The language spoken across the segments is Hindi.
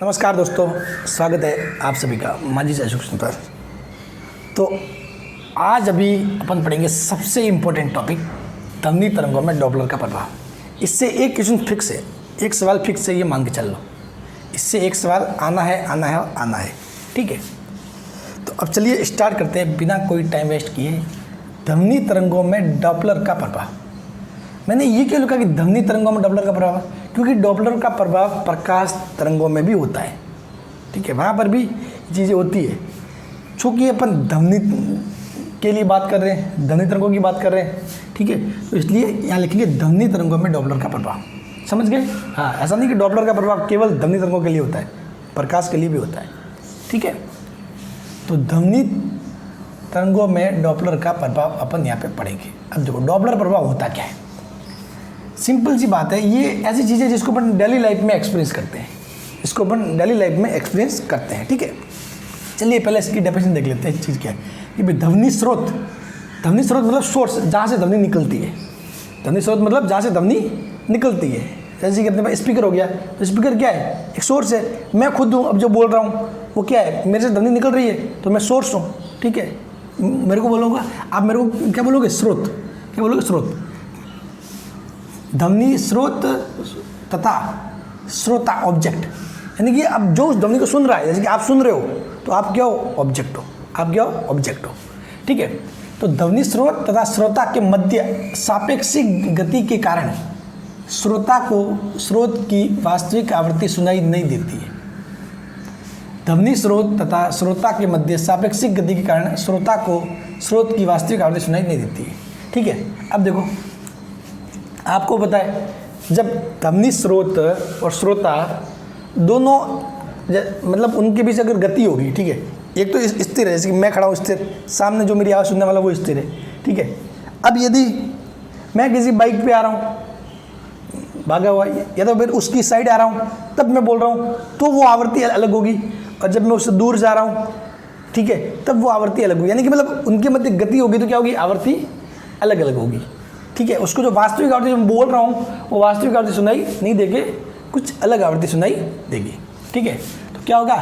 नमस्कार दोस्तों, स्वागत है आप सभी का माझी से अशोक पर। तो आज अभी अपन पढ़ेंगे सबसे इम्पोर्टेंट टॉपिक, ध्वनि तरंगों में डॉपलर का प्रभाव। इससे एक क्वेश्चन फिक्स है, एक सवाल फिक्स है, ये मान के चल लो। इससे एक सवाल आना है, ठीक है। तो अब चलिए स्टार्ट करते हैं बिना कोई टाइम वेस्ट किए। ध्वनि तरंगों में डॉपलर का प्रभाव। मैंने ये क्यों लिखा कि ध्वनि तरंगों में डॉपलर का प्रभाव, क्योंकि डॉपलर का प्रभाव प्रकाश तरंगों में भी होता है, ठीक है, वहाँ पर भी चीज़ें होती है। चूँकि अपन ध्वनि के लिए बात कर रहे हैं, ध्वनि तरंगों की बात कर रहे हैं, ठीक है, तो इसलिए यहाँ लिखेंगे ध्वनि तरंगों में डॉपलर का प्रभाव। समझ गए? हाँ, ऐसा नहीं कि डॉपलर का प्रभाव केवल ध्वनि तरंगों के लिए होता है, प्रकाश के लिए भी होता है, ठीक है। तो ध्वनि तरंगों में डॉपलर का प्रभाव अपन यहाँ पे पढ़ेंगे। अब देखो, डॉपलर प्रभाव होता क्या है। सिंपल सी बात है, ये ऐसी चीज़ है जिसको अपन डेली लाइफ में एक्सपीरियंस करते हैं, ठीक है। चलिए पहले इसकी डेफिनेशन देख लेते हैं। इस चीज़ क्या है कि भाई ध्वनि स्रोत मतलब सोर्स, जहाँ से ध्वनि निकलती है। ध्वनि स्रोत मतलब जहाँ से ध्वनि निकलती है। जैसे कि अपने पास स्पीकर हो गया, तो स्पीकर क्या है? एक सोर्स है। मैं खुद हूँ, अब जो बोल रहा हूँ वो क्या है? मेरे से ध्वनि निकल रही है, तो मैं सोर्स हूँ, ठीक है। मेरे को बोलूँगा, आप मेरे को क्या बोलोगे? स्रोत। क्या बोलोगे? स्रोत। ध्वनि स्रोत तथा श्रोता ऑब्जेक्ट, यानी कि अब जो उस ध्वनि को सुन रहा है, जैसे कि आप सुन रहे हो, तो आप क्या हो? ऑब्जेक्ट हो, ठीक है। तो ध्वनि स्रोत तथा श्रोता के मध्य सापेक्षिक गति के कारण श्रोता को स्रोत की वास्तविक आवृत्ति सुनाई नहीं देती है। ध्वनि स्रोत तथा श्रोता के मध्य सापेक्षिक गति के कारण श्रोता को स्रोत की वास्तविक आवृत्ति सुनाई नहीं देती है, ठीक है। अब देखो, आपको पता है, जब ध्वनि स्रोत और श्रोता दोनों मतलब उनके बीच अगर गति होगी, ठीक है, एक तो स्थिर है, जैसे कि मैं खड़ा हूँ स्थिर, सामने जो मेरी आवाज़ सुनने वाला वो स्थिर है, ठीक है। अब यदि मैं किसी बाइक पे आ रहा हूँ भागा हुआ, या तो फिर उसकी साइड आ रहा हूँ, तब मैं बोल रहा हूँ, तो वो आवृत्ति अलग होगी। और जब मैं उससे दूर जा रहा हूँ, ठीक है, तब वो आवृत्ति अलग होगी। यानी कि मतलब उनके मध्य गति होगी तो क्या होगी? आवृत्ति अलग अलग होगी, ठीक है। उसको जो वास्तविक आवृत्ति जो मैं बोल रहा हूँ, वो वास्तविक आवृत्ति सुनाई नहीं देके कुछ अलग आवृत्ति सुनाई देगी, ठीक है। तो क्या होगा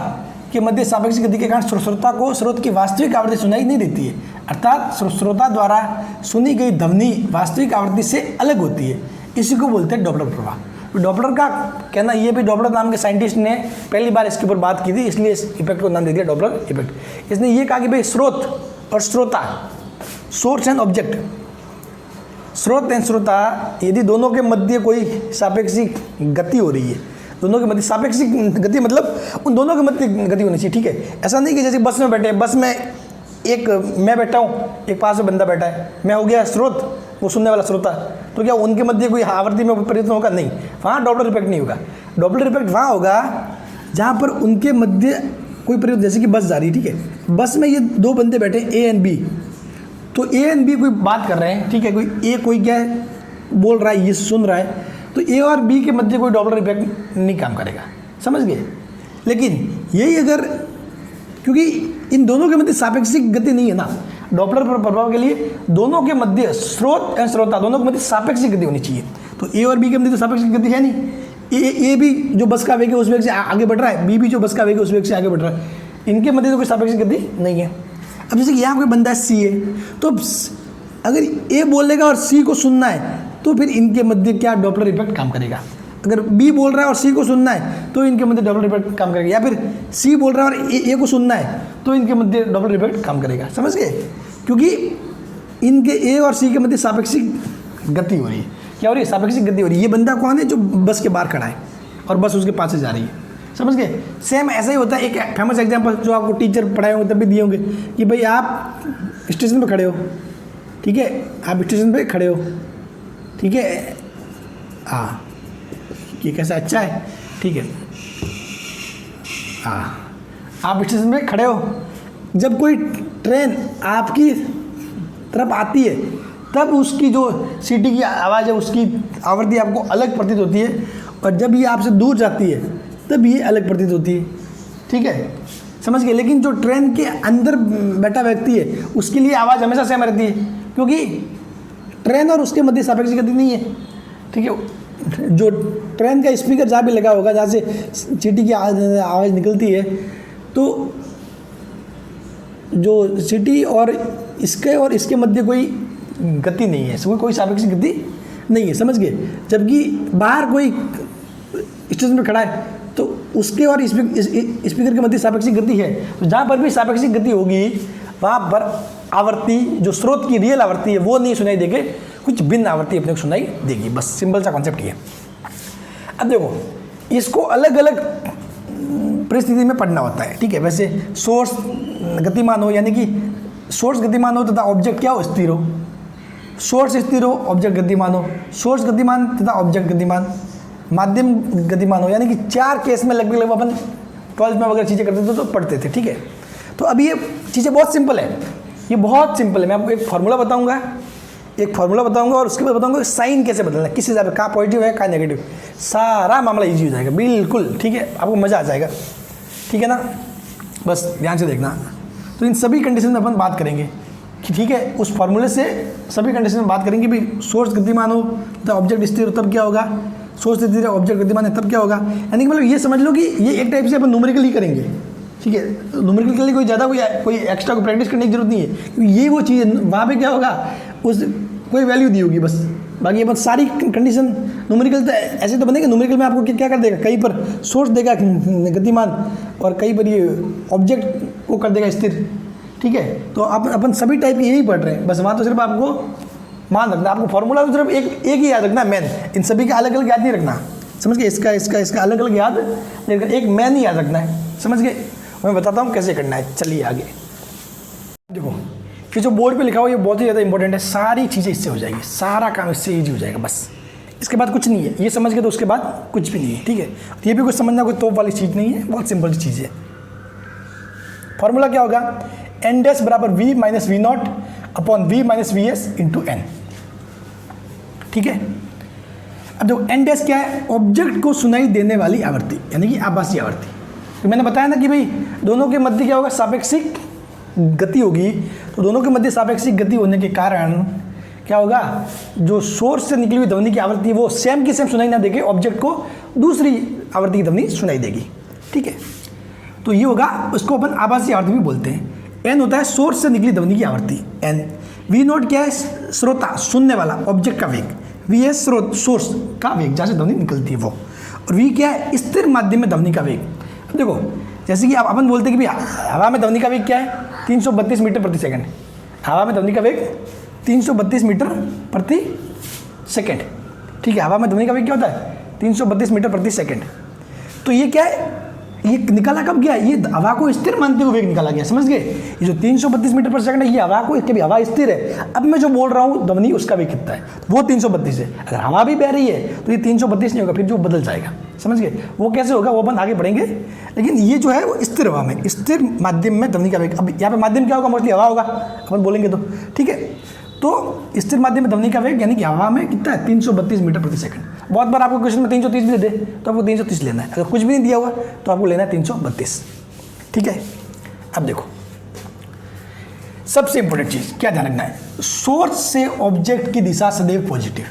कि मध्य सापेक्षिक गति के कारण श्रोता को स्रोत की वास्तविक आवृत्ति सुनाई नहीं देती है, अर्थात श्रोता द्वारा सुनी गई ध्वनि वास्तविक आवृत्ति से अलग होती है। इसी को बोलते हैं डॉपलर प्रभाव। डॉपलर का कहना ये भी, डॉपलर नाम के साइंटिस्ट ने पहली बार इसके ऊपर बात की थी, इसलिए इस इफेक्ट को नाम दे दिया डॉपलर इफेक्ट। इसने ये कहा कि भाई स्रोत और श्रोता, सोर्स एंड ऑब्जेक्ट, स्रोत एंड श्रोता, यदि दोनों के मध्य कोई सापेक्षिक गति हो रही है, दोनों के मध्य सापेक्षिक गति मतलब उन दोनों के मध्य गति होनी चाहिए, ठीक है। ऐसा नहीं कि जैसे बस में बैठे, बस में एक मैं बैठा हूँ, एक पास में बंदा बैठा है, मैं हो गया स्रोत, वो सुनने वाला श्रोता, तो क्या उनके मध्य कोई आवृत्ति में परिवर्तन होगा? नहीं, वहाँ डॉपलर इफेक्ट नहीं होगा। डॉपलर इफेक्ट वहाँ होगा जहाँ पर उनके मध्य कोई परिवर्तन, जैसे कि बस जा रही है, ठीक है, बस में ये दो बंदे बैठे ए एंड बी, तो ए एंड बी कोई बात कर रहे हैं, ठीक है, कोई क्या है बोल रहा है, ये सुन रहा है, तो ए और बी के मध्य कोई डॉपलर इफेक्ट नहीं काम करेगा, समझ गए। लेकिन यही अगर, क्योंकि इन दोनों के मध्य सापेक्षिक गति नहीं है ना, डॉपलर प्रभाव के लिए दोनों के मध्य, स्रोत एंड श्रोता दोनों के मध्य सापेक्षिक गति होनी चाहिए। तो ए और बी के मध्य तो सापेक्षिक गति है नहीं। ए भी जो बस का वेग है उस वेग से आगे बढ़ रहा है, बी भी जो बस का वेग है उस वेग से आगे बढ़ रहा है, इनके मध्य तो कोई सापेक्षिक गति नहीं है। अब जैसे कि यहाँ कोई बंदा सी है, तो अगर ए बोलेगा और सी को सुनना है, तो फिर इनके मध्य क्या डॉपलर इफेक्ट काम करेगा। अगर बी बोल रहा है और सी को सुनना है, तो इनके मध्य डॉपलर इफेक्ट काम करेगा। या फिर सी बोल रहा है और ए को सुनना है, तो इनके मध्य डॉपलर इफेक्ट काम करेगा, समझ गए। क्योंकि इनके ए और सी के मध्य सापेक्षिक गति हो रही है। क्या हो रही है? सापेक्षिक गति हो रही है। ये बंदा कौन है? जो बस के बाहर खड़ा है और बस उसके पास से जा रही है, समझ गए। सेम ऐसा ही होता है। एक फेमस एग्जांपल जो आपको टीचर पढ़ाए होंगे तब भी दिए होंगे कि भाई आप स्टेशन पे खड़े हो, ठीक है, आप स्टेशन पे खड़े हो, ठीक है, हाँ, ये कैसा अच्छा है, ठीक है, हाँ, आप स्टेशन पे खड़े हो, जब कोई ट्रेन आपकी तरफ आती है, तब उसकी जो सीटी की आवाज़ है, उसकी आवृत्ति आपको अलग प्रतीत होती है, और जब ये आपसे दूर जाती है तब ये अलग प्रतीत होती है, ठीक है, समझ गए। लेकिन जो ट्रेन के अंदर बैठा व्यक्ति है, उसके लिए आवाज़ हमेशा सेम रहती है, क्योंकि ट्रेन और उसके मध्य सापेक्षिक गति नहीं है, ठीक है। जो ट्रेन का स्पीकर जहाँ भी लगा होगा, जहाँ से सीटी की आवाज़ निकलती है, तो जो सीटी और इसके मध्य कोई गति नहीं है, कोई सापेक्षिक गति नहीं है, समझ गए। जबकि बाहर कोई स्टेशन पर खड़ा है तो उसके और स्पीकर के मध्य सापेक्षिक गति है, तो जहाँ पर भी सापेक्षिक गति होगी वहाँ पर आवृत्ति, जो स्रोत की रियल आवृत्ति है वो नहीं सुनाई देगी, कुछ भिन्न आवृत्ति अपने को सुनाई देगी। बस सिंपल सा कॉन्सेप्ट ये है। अब देखो, इसको अलग अलग परिस्थिति में पढ़ना होता है, ठीक है। वैसे सोर्स गतिमान हो, यानी कि सोर्स गतिमान हो तथा ऑब्जेक्ट क्या हो, स्थिर हो। सोर्स स्थिर हो, ऑब्जेक्ट गतिमान हो। सोर्स गतिमान तथा ऑब्जेक्ट गतिमान। माध्यम गतिमान हो, यानी कि 4 केस में लगभग अपन 12th में वगैरह चीज़ें करते थे तो पढ़ते थे, ठीक है। तो अब ये चीज़ें बहुत सिंपल है, ये बहुत सिंपल है। मैं आपको एक फार्मूला बताऊंगा और उसके बाद बताऊंगा साइन कैसे बदलना है, किस हिसाब से, कहाँ पॉजिटिव है कहाँ नेगेटिव, सारा मामला इजी हो जाएगा बिल्कुल, ठीक है। आपको मज़ा आ जाएगा, ठीक है ना। बस ध्यान से देखना। तो इन सभी कंडीशन में अपन बात करेंगे कि ठीक है, उस फार्मूले से सभी कंडीशन में बात करेंगे। भाई सोर्स गतिमान हो तो ऑब्जेक्ट स्थिर हो तब क्या होगा, सोर्स स्थिर ऑब्जेक्ट गतिमान है तब क्या होगा। यानी कि मतलब ये समझ लो कि ये एक टाइप से अपन न्यूमेरिकल ही करेंगे, ठीक है। न्यूमेरिकल के लिए कोई ज़्यादा कोई एक्स्ट्रा को प्रैक्टिस करने की जरूरत नहीं है, क्योंकि ये वो चीज़ वहाँ पे क्या होगा, उस कोई वैल्यू दी होगी बस। बाकी अपन सारी कंडीशन न्यूमेरिकल तो ऐसे तो बनेगा। न्यूमेरिकल में आपको क्या कर देगा, कहीं पर सोर्स देगा गतिमान और कहीं पर ये ऑब्जेक्ट को कर देगा स्थिर, ठीक है। तो अपन सभी टाइप के यही पढ़ रहे हैं, बस वहाँ तो सिर्फ आपको मान रखना, आपको फॉर्मूला तो सिर्फ एक ही याद रखना, मेन। इन सभी का अलग अलग याद नहीं रखना, समझ गए। इसका अलग अलग याद, लेकिन एक मेन ही याद रखना है, समझ गए। मैं बताता हूँ कैसे करना है, चलिए आगे। देखो, ये जो बोर्ड पे लिखा हुआ ये बहुत ही ज़्यादा इंपॉर्टेंट है, सारी चीज़ें इससे हो जाएगी, सारा काम इससे ईजी हो जाएगा। बस इसके बाद कुछ नहीं है, ये समझ गए तो उसके बाद कुछ भी नहीं है, ठीक है। ये भी कुछ समझना कोई तोप वाली चीज़ नहीं है, बहुत सिंपल सी चीज़ है। फॉर्मूला क्या होगा, n डैश बराबर v minus v not upon v minus v s into n, ठीक है। अब देखो n डैश क्या है, ऑब्जेक्ट को सुनाई देने वाली आवृत्ति, यानी कि आभासी आवृत्ति। तो मैंने बताया ना कि भाई दोनों के मध्य क्या होगा, सापेक्षिक गति होगी। तो दोनों के मध्य सापेक्षिक गति होने के कारण क्या होगा, जो सोर्स से निकली हुई ध्वनि की आवृत्ति वो सेम की सेम सुनाई ना देगी, ऑब्जेक्ट को दूसरी आवृत्ति की ध्वनि सुनाई देगी, ठीक है। तो ये होगा, उसको अपन आभासी आवृत्ति भी बोलते हैं। n होता है सोर्स से निकली ध्वनि की आवृत्ति n। v नॉट क्या है, श्रोता सुनने वाला ऑब्जेक्ट का वेग। v है स्रोत सोर्स का वेग, जहाँ से ध्वनि निकलती है वो। और v क्या है, स्थिर माध्यम में ध्वनि का वेग। अब देखो, जैसे कि आप अपन बोलते हैं कि भाई हवा में ध्वनि का वेग क्या है, 332 मीटर प्रति सेकंड। हवा में ध्वनि का वेग 332 मीटर प्रति सेकंड, ठीक है। हवा में ध्वनि का वेग क्या होता है, 332 मीटर प्रति सेकंड। तो ये क्या है, ये निकाला कब गया, ये हवा को स्थिर मानते हुए वेग निकाला गया, समझ गए। ये जो 332 मीटर पर सेकंड है, ये हवा को, इसके भी हवा स्थिर है। अब मैं जो बोल रहा हूँ ध्वनि, उसका वेग कितना है, वो 332 है। अगर हवा भी बह रही है तो ये 332 नहीं होगा, फिर जो बदल जाएगा, समझ गए। वो कैसे होगा वो अपन आगे बढ़ेंगे, लेकिन ये जो है वो स्थिर हवा में, स्थिर माध्यम में ध्वनि का वेग। अब यहाँ पे माध्यम क्या होगा, मोस्टली हवा होगा, अपन बोलेंगे तो, ठीक है। तो स्थिर माध्यम में ध्वनि का वेग यानी कि हवा में कितना है, 332 मीटर प्रति सेकंड। बहुत बार आपको क्वेश्चन में 330 भी दे दे तो आपको 330 लेना है। अगर कुछ भी नहीं दिया हुआ तो आपको लेना है 332, ठीक है। अब देखो, सबसे इंपॉर्टेंट चीज क्या ध्यान रखना है, सोर्स से ऑब्जेक्ट की दिशा सदैव पॉजिटिव।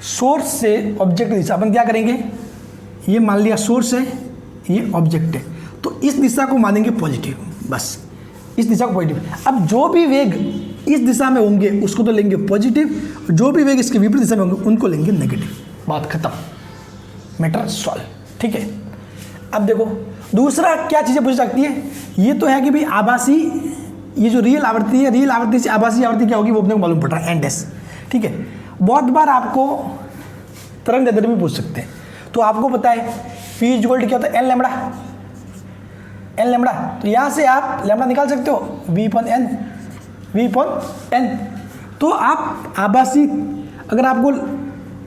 सोर्स से ऑब्जेक्ट की दिशा, अपन क्या करेंगे, ये मान लिया सोर्स है, ये ऑब्जेक्ट है, तो इस दिशा को मानेंगे पॉजिटिव, बस इस दिशा को पॉजिटिव। अब जो भी वेग इस दिशा में होंगे उसको तो लेंगे पॉजिटिव, जो भी वेग इसके विपरीत दिशा में होंगे उनको लेंगे नेगेटिव। बात खत्म, मैटर सॉल्व, ठीक है। अब देखो दूसरा क्या चीज़ें पूछ सकती है, ये तो है कि भाई आभासी, ये जो रियल आवृत्ति है, रियल आवृत्ति से आभासी आवृत्ति क्या होगी वो अपने को मालूम पड़ रहा है, n डैश, ठीक है। बहुत बार आपको तरंग दैर्ध्य भी पूछ सकते हैं। तो आपको पता है पी इक्वल क्या होता है, एन लैम्बडा। तो यहाँ से आप लैम्बडा निकाल सकते हो, v अपॉन n। तो आप आभासी, अगर आपको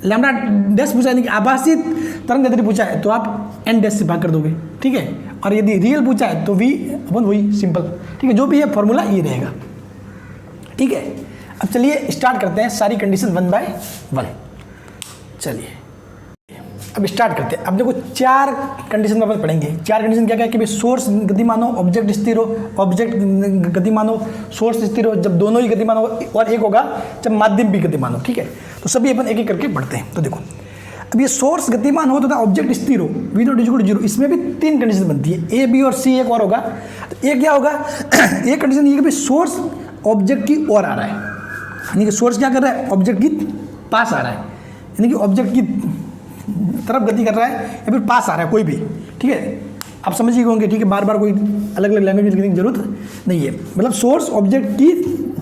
लैम्बडा डैश पूछा है, आभासी तरंग दैर्ध्य पूछा है तो आप n डैश से भाग कर दोगे, ठीक है। और यदि रियल पूछा है तो v अपन वही सिंपल, ठीक है। जो भी है फॉर्मूला ये रहेगा, ठीक है। अब चलिए स्टार्ट करते हैं सारी कंडीशन 1 बाय 1। चलिए अब स्टार्ट करते हैं। अब देखो 4 कंडीशन में अपन पढ़ेंगे। 4 कंडीशन क्या क्या है कि भाई सोर्स गतिमान हो, ऑब्जेक्ट स्थिर हो, ऑब्जेक्ट गतिमान हो, सोर्स स्थिर हो जब दोनों ही गतिमान हो, और एक होगा जब माध्यम भी गतिमान हो, ठीक है। तो सभी अपन एक एक करके पढ़ते हैं। तो देखो अब ये सोर्स गतिमान हो तथा ऑब्जेक्ट स्थिर हो, v not is equal to zero, इसमें भी 3 कंडीशन बनती है, ए बी और सी एक और होगा। तो ये क्या होगा एक कंडीशन ये कि भाई सोर्स ऑब्जेक्ट की ओर आ रहा है, यानी कि सोर्स क्या कर रहा है, ऑब्जेक्ट की पास आ रहा है, यानी कि ऑब्जेक्ट की तरफ गति कर रहा है या फिर पास आ रहा है कोई भी, ठीक है, आप समझ ही होंगे, ठीक है, बार बार कोई अलग अलग लैंग्वेज लिखने की जरूरत नहीं है। मतलब सोर्स ऑब्जेक्ट की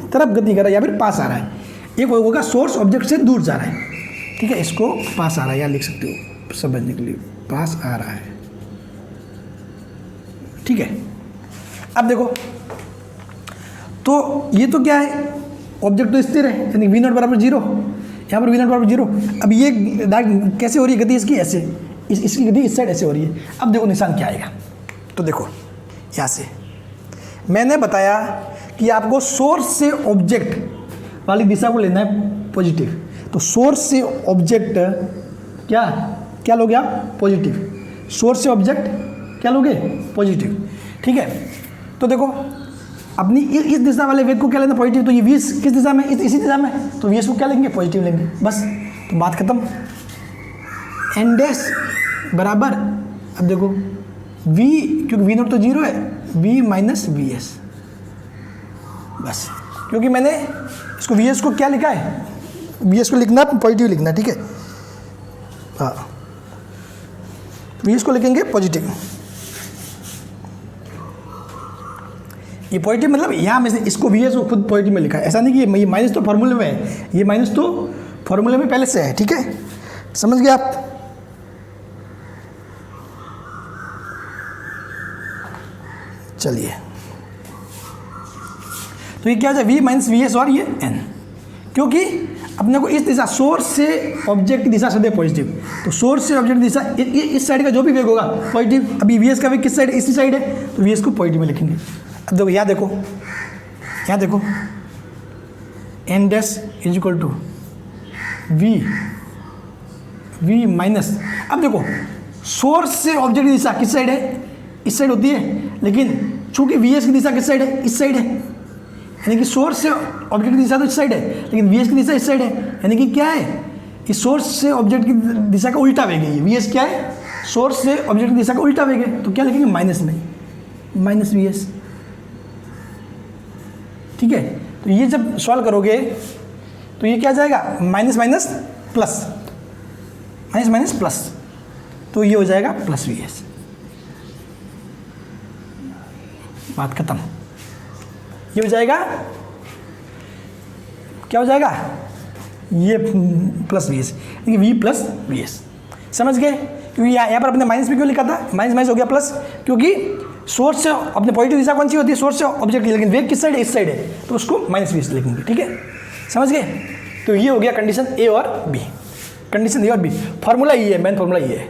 तरफ गति कर रहा है या फिर पास आ रहा है। एक होगा सोर्स ऑब्जेक्ट से दूर जा रहा है, ठीक है, इसको पास आ रहा है या लिख सकते हो समझने के लिए, पास आ रहा है, ठीक है। अब देखो तो ये तो क्या है, ऑब्जेक्ट तो स्थिर है, यानी वी नॉट बराबर जीरो, यहाँ पर वी नॉट बराबर जीरो। अब ये कैसे हो रही है गति इसकी, ऐसे, इसकी गति इस साइड ऐसे हो रही है। अब देखो निशान क्या आएगा, तो देखो यहाँ से मैंने बताया कि आपको सोर्स से ऑब्जेक्ट वाली दिशा को लेना है पॉजिटिव, तो सोर्स से ऑब्जेक्ट क्या लोगे आप, पॉजिटिव, सोर्स से ऑब्जेक्ट क्या लोगे, पॉजिटिव, ठीक है। तो देखो अपनी इस दिशा वाले वेग को क्या लेना, पॉजिटिव, तो ये वी किस दिशा में, इसी दिशा में, तो वी को क्या लेंगे, पॉजिटिव लेंगे, बस, तो बात खत्म। एन डैश बराबर, अब देखो v, क्योंकि वी नॉट तो जीरो है, v माइनस वी एस, बस, क्योंकि मैंने इसको वी एस को क्या लिखा है, वी एस को लिखना पॉजिटिव लिखना, ठीक है, हाँ, वी एस को लिखेंगे पॉजिटिव। ये पॉजिटिव मतलब यहाँ में से इसको वी एस को खुद पॉजिटिव में लिखा है, ऐसा नहीं कि ये माइनस तो फॉर्मूले में है, ये माइनस तो फॉर्मूले में पहले से है, ठीक है, समझ गए आप। चलिए, तो ये क्या हो जाए, v माइनस वी एस और ये n, क्योंकि अपने को इस दिशा सोर्स से ऑब्जेक्ट की दिशा सदैव पॉजिटिव, तो सोर्स से ऑब्जेक्ट की दिशा इस साइड का जो भी वेग होगा पॉजिटिव। अभी वी एस का वेग किस साइड, इसी साइड है, तो वी एस को पॉजिटिव में लिखेंगे। अब देखो यहाँ देखो n dash is equal to v minus, अब देखो सोर्स से ऑब्जेक्ट की दिशा किस साइड है, इस साइड होती है, लेकिन चूंकि वी एस की दिशा किस साइड है, इस साइड है, यानी कि सोर्स से ऑब्जेक्ट की दिशा तो इस साइड है, लेकिन वी एस की दिशा इस साइड है, यानी कि क्या है, इस सोर्स से ऑब्जेक्ट की दिशा का उल्टा वेग है, वी एस क्या है, सोर्स से ऑब्जेक्ट की दिशा का उल्टा वेग है, तो क्या लिखेंगे, माइनस में, माइनस वी एस, ठीक है। तो ये जब सॉल्व करोगे तो ये क्या आ जाएगा, minus minus plus, minus minus plus, तो ये हो जाएगा प्लस वी एस, बात खत्म। ये हो जाएगा, क्या हो जाएगा, ये प्लस वी एस, देखिए वी प्लस वी एस, समझ गए, क्योंकि यहाँ पर अपने माइनस भी क्यों लिखा था, माइनस माइनस हो गया प्लस, क्योंकि सोर्स से अपने पॉजिटिव दिशा कौन सी होती है, सोर्स से ऑब्जेक्ट की, लेकिन वेग किस साइड है, इस साइड है, तो उसको माइनस वी एस लिखेंगे, ठीक है, समझ गए। तो ये हो गया कंडीशन ए और बी, कंडीशन ए और बी, फार्मूला ये है, मेन फार्मूला ये है,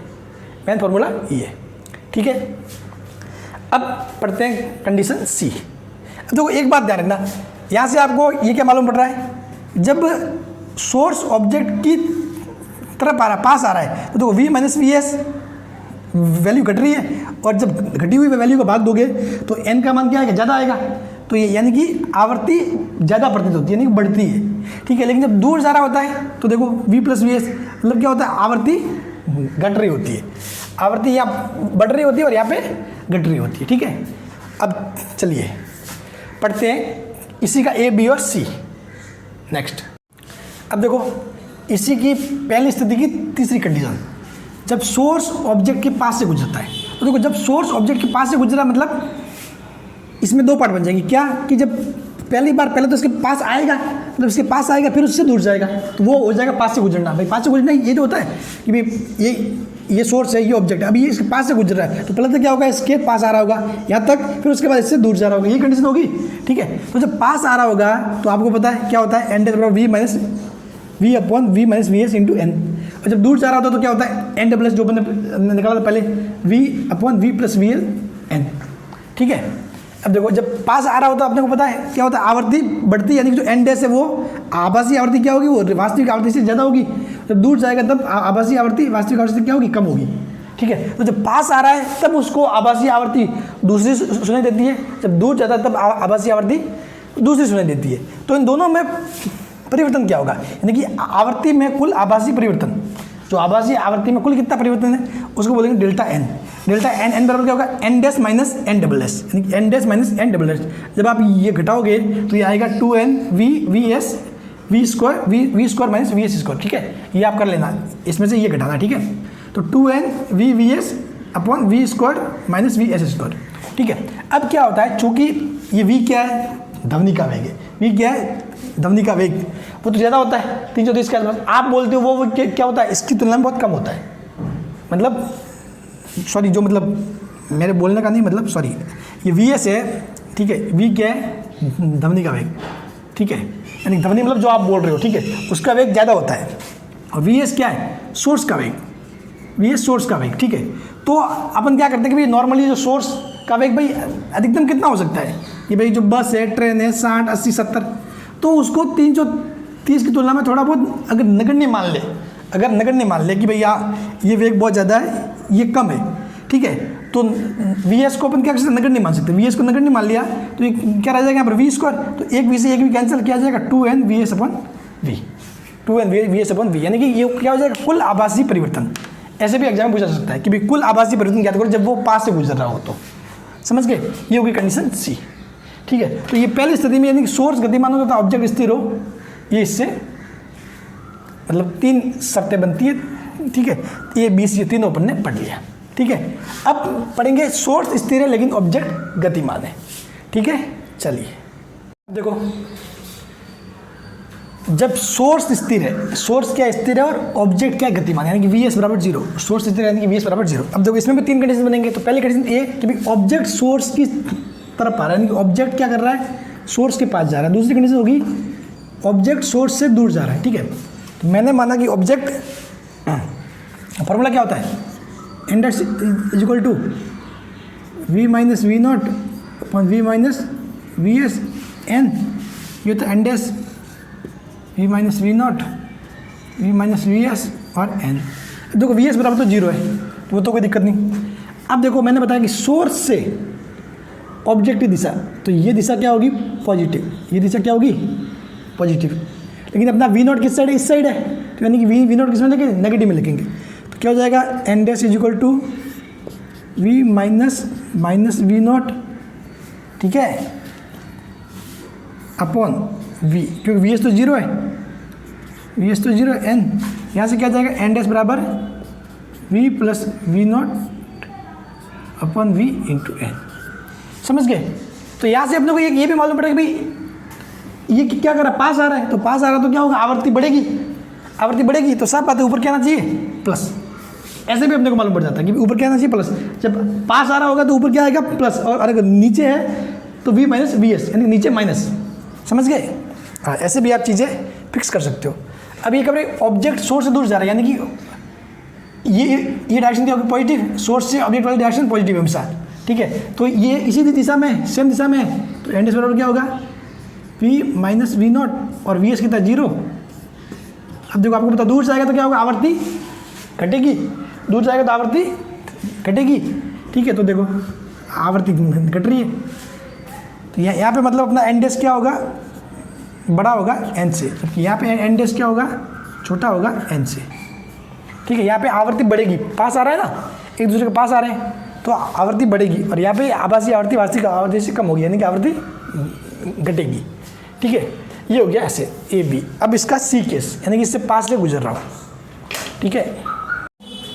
मेन फार्मूला ये है, ठीक है। अब पढ़ते हैं कंडीशन सी। अब देखो एक बात ध्यान रखना, यहाँ से आपको ये क्या मालूम पड़ रहा है, जब सोर्स ऑब्जेक्ट की तरफ आ रहा है, पास आ रहा है, तो देखो v minus v s value घट रही है, और जब घटी हुई वैल्यू को भाग दोगे तो एन का मान क्या आएगा, ज़्यादा आएगा, तो ये यानी कि आवर्ती ज़्यादा प्रतीत होती है, यानी कि बढ़ती है, ठीक है। लेकिन जब दूर जा रहा होता है तो देखो वी प्लस वी एस मतलब क्या होता है, आवर्ती घट रही होती है, आवर्ती यहाँ बढ़ रही होती है और यहाँ पे घट रही होती है, ठीक है। अब चलिए पढ़ते हैं इसी का ए बी और सी। नेक्स्ट, अब देखो इसी की पहली स्थिति की तीसरी कंडीशन, जब सोर्स ऑब्जेक्ट के पास से गुजरता है, तो देखो जब सोर्स ऑब्जेक्ट के पास से गुजरा मतलब इसमें दो पार्ट बन जाएंगे, क्या कि जब पहली बार पहले तो इसके पास आएगा, मतलब इसके पास आएगा फिर उससे दूर जाएगा, तो वो हो जाएगा पास से गुजरना। भाई पास से गुजरना ये जो होता है कि भाई ये सोर्स है, ये ऑब्जेक्ट है, अभी ये इसके पास से गुजर रहा है, तो पहले तो क्या होगा, इसके पास आ रहा होगा यहाँ तक, फिर उसके बाद इससे दूर जा रहा होगा, ये कंडीशन होगी, ठीक है। तो जब पास आ रहा होगा तो आपको पता है क्या होता है, n double v minus v upon v minus v s into n, और जब दूर जा रहा होता है तो क्या होता है, एन डबल एस जो मैंने निकाला था पहले, v upon v plus v l n, ठीक है। अब देखो जब पास आ रहा होता है अपने को पता है क्या होता है, आवर्ती बढ़ती, यानी कि जो एन डैश है वो आभासी आवर्ती क्या होगी, वो वास्तविक आवर्ती से ज़्यादा होगी, जब दूर जाएगा तब आभासी आवर्ती वास्तविक आवर्ती से क्या होगी, कम होगी, ठीक है। तो जब पास आ रहा है तब उसको आभासी आवर्ती दूसरी सुनाई देती है, जब दूर जाता है तब आभासी आवर्ती दूसरी सुनाई देती है। तो इन दोनों में परिवर्तन क्या होगा, यानी कि आवर्ती में कुल आभासी परिवर्तन जो आभासी आवर्ती में कुल कितना परिवर्तन है उसको बोलेंगे delta n. Delta n, n बराबर क्या होगा, n dash minus n double dash, यानी कि n dash minus n double dash. जब आप ये घटाओगे तो ये आएगा 2n v s v square minus v s square. ठीक है, ये आप कर लेना, इसमें से ये घटाना। ठीक है, तो 2n v s upon v square minus v s square. ठीक है, अब क्या होता है, चूंकि ये v क्या है, ध्वनि का वेग है। v क्या है, ध्वनि का वेग, वो तो ज़्यादा होता है 330 के आसपास। आप बोलते हो वो क्या होता है, इसकी तुलना में बहुत कम होता है। मतलब सॉरी, जो मतलब मेरे बोलने का नहीं मतलब, सॉरी, ये वी एस है। ठीक है, v क्या है, ध्वनि का वेग। ठीक है, यानी ध्वनि मतलब जो आप बोल रहे हो, ठीक है, उसका वेग ज़्यादा होता है। और वी एस क्या है, सोर्स का वेग, वी एस सोर्स का वेग। ठीक है, तो अपन क्या करते हैं कि भाई नॉर्मली जो सोर्स का वेग भाई अधिकतम कितना हो सकता है, कि भाई जो बस है, ट्रेन है, 60, 80, 70, तो उसको 330 की तुलना में थोड़ा बहुत अगर नगण्य मान ले, अगर नगण्य मान ले कि भैया ये वेग बहुत ज़्यादा है, ये कम है, ठीक है, तो वी एस को अपन क्या कर सकते, नगण्य मान सकते हैं। वी एस को नगण्य मान लिया तो ये क्या रह जाएगा यहाँ पर वी स्क्वायर, तो एक वी से एक वी कैंसिल किया जाएगा, 2n v s upon v, 2n v s upon v, यानी कि ये क्या हो जाएगा, कुल आभासी परिवर्तन। ऐसे भी एग्जाम में पूछा जा सकता है कि भाई कुल आभासी परिवर्तन ज्ञात करो जब वो पास से गुजर रहा हो, तो समझ गए, ये होगी कंडीशन सी। ठीक है, तो ये पहली स्थिति में यानी कि सोर्स गतिमान हो तथा ऑब्जेक्ट स्थिर हो, ये इससे मतलब 3 शर्तें बनती है। ठीक है, ये 20 ये तीनों अपन ने पढ़ लिया। ठीक है, अब पढ़ेंगे सोर्स स्थिर है लेकिन ऑब्जेक्ट गतिमान है। ठीक है, चलिए देखो, जब सोर्स स्थिर है, सोर्स क्या स्थिर है और ऑब्जेक्ट क्या गतिमान, यानी कि वी एस बराबर 0, सोर्स स्थिर यानी कि वी एस बराबर 0। अब देखो इसमें भी 3 कंडीशन बनेंगे। तो पहली कंडीशन ए कि भाई ऑब्जेक्ट सोर्स की तरफ आ रहा है, यानी कि ऑब्जेक्ट क्या कर रहा है, सोर्स के पास जा रहा है। दूसरी कंडीशन होगी ऑब्जेक्ट सोर्स से दूर जा रहा है। ठीक है, तो मैंने माना कि ऑब्जेक्ट, फॉर्मूला क्या होता है, n dash is equal to v minus v not upon v minus v s n, ये तो n dash v minus v not v minus v s और एन। देखो वी एस बराबर तो 0 है, तो वो तो कोई दिक्कत नहीं। अब देखो मैंने बताया कि सोर्स से ऑब्जेक्ट की दिशा, तो ये दिशा क्या होगी, पॉजिटिव, ये दिशा क्या होगी, पॉजिटिव। लेकिन अपना वी नॉट किस साइड है, इस साइड है, तो यानी कि वी नॉट किस में लिखेंगे, नेगेटिव में लिखेंगे। तो क्या हो जाएगा, n dash is equal to v minus v not, ठीक है, अपॉन वी, क्योंकि वी एस तो 0 है, वी एस तो 0 है, एन यहाँ से क्या जाएगा, एन डैश बराबर v plus v not upon v into n. समझ गए। तो यहाँ से अपने को ये भी मालूम पड़ेगा कि भाई ये क्या कर रहा है, पास आ रहा है, तो पास आ रहा है तो क्या होगा, आवृत्ति बढ़ेगी, आवृत्ति बढ़ेगी, तो सब बात है ऊपर क्या आना चाहिए, प्लस। ऐसे भी अपने को मालूम पड़ जाता है कि ऊपर क्या आना चाहिए, प्लस। जब पास आ रहा होगा तो ऊपर क्या आएगा, प्लस, और अगर नीचे है तो वी माइनस वी एस, यानी नीचे माइनस। समझ गए। हाँ, ऐसे भी आप चीज़ें फिक्स कर सकते हो। अब ये कब ऑब्जेक्ट सोर्स से दूर जा रहा है, यानी कि ये डायरेक्शन क्या होगी, पॉजिटिव, सोर्स से ऑब्जेक्ट वाली डायरेक्शन पॉजिटिव हमेशा। ठीक है, तो ये इसी दिशा में, सेम दिशा में है, तो एन डैश बराबर क्या होगा, वी माइनस वी नॉट और वी एस कितना 0। अब देखो आपको पता, दूर जाएगा तो क्या होगा, आवृत्ति घटेगी, दूर जाएगा तो आवृत्ति घटेगी। ठीक है, तो देखो आवृत्ति घट रही है, तो यहाँ पे मतलब अपना एन डैश क्या होगा, बड़ा होगा एन से, जबकि यहाँ पे एन डैश क्या होगा, छोटा होगा एन से। ठीक है, यहाँ पे आवृत्ति बढ़ेगी, पास आ रहा है ना, एक दूसरे के पास आ रहे हैं तो आवृत्ति बढ़ेगी, और यहाँ पे आभासी आवृत्ति वास्तविक आवृत्ति से कम होगी, यानी कि आवृत्ति घटेगी। ठीक है, ये हो गया ऐसे ए बी। अब इसका सी केस, यानी कि इससे पास से गुजर रहा हूँ। ठीक है,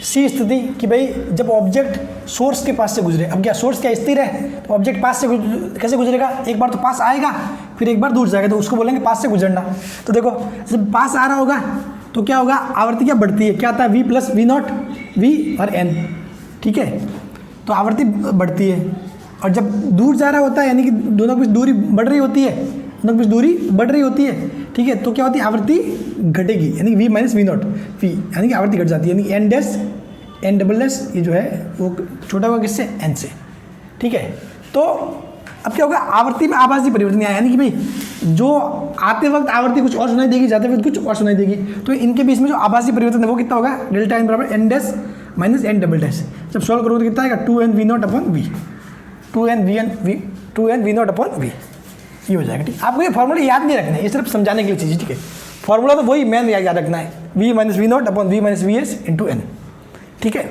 सी स्थिति कि भाई जब ऑब्जेक्ट सोर्स के पास से गुजरे। अब क्या सोर्स क्या स्थिर है, तो ऑब्जेक्ट पास से कैसे गुजरेगा, एक बार तो पास आएगा फिर एक बार दूर जाएगा, तो उसको बोलेंगे पास से गुजरना। तो देखो जब पास आ रहा होगा तो क्या होगा, आवृत्ति क्या बढ़ती है, क्या आता है, v plus v not v और एन। ठीक है, तो आवृत्ति बढ़ती है, और जब दूर जा रहा होता है यानी कि दोनों के बीच दूरी बढ़ रही होती है, दोनों के बीच दूरी बढ़ रही होती है। ठीक है, तो क्या होती है, आवृत्ति घटेगी, यानी कि v minus v not v, यानी कि आवृत्ति घट जाती है, यानी कि n dash n double dash ये जो है वो छोटा होगा किससे, एन से। ठीक है, तो अब क्या होगा, आवृत्ति में आभासी परिवर्तन आया, यानी कि भाई जो आते वक्त आवृत्ति कुछ और सुनाई देगी, जाते वक्त कुछ और सुनाई देगी, तो इनके बीच में जो आभासी परिवर्तन है वो कितना होगा, डेल्टा एन बराबर n dash minus n double dash. जब सॉल्व करोगे तो कितना आएगा, 2n v not upon v, 2n v not upon v, ये हो जाएगा। ठीक, आपको ये फॉर्मूले याद नहीं रखने, ये सिर्फ समझाने के लिए चीज़। ठीक है, फॉर्मूला तो वही मेन याद रखना है, v minus v not upon v minus v s into n. ठीक है,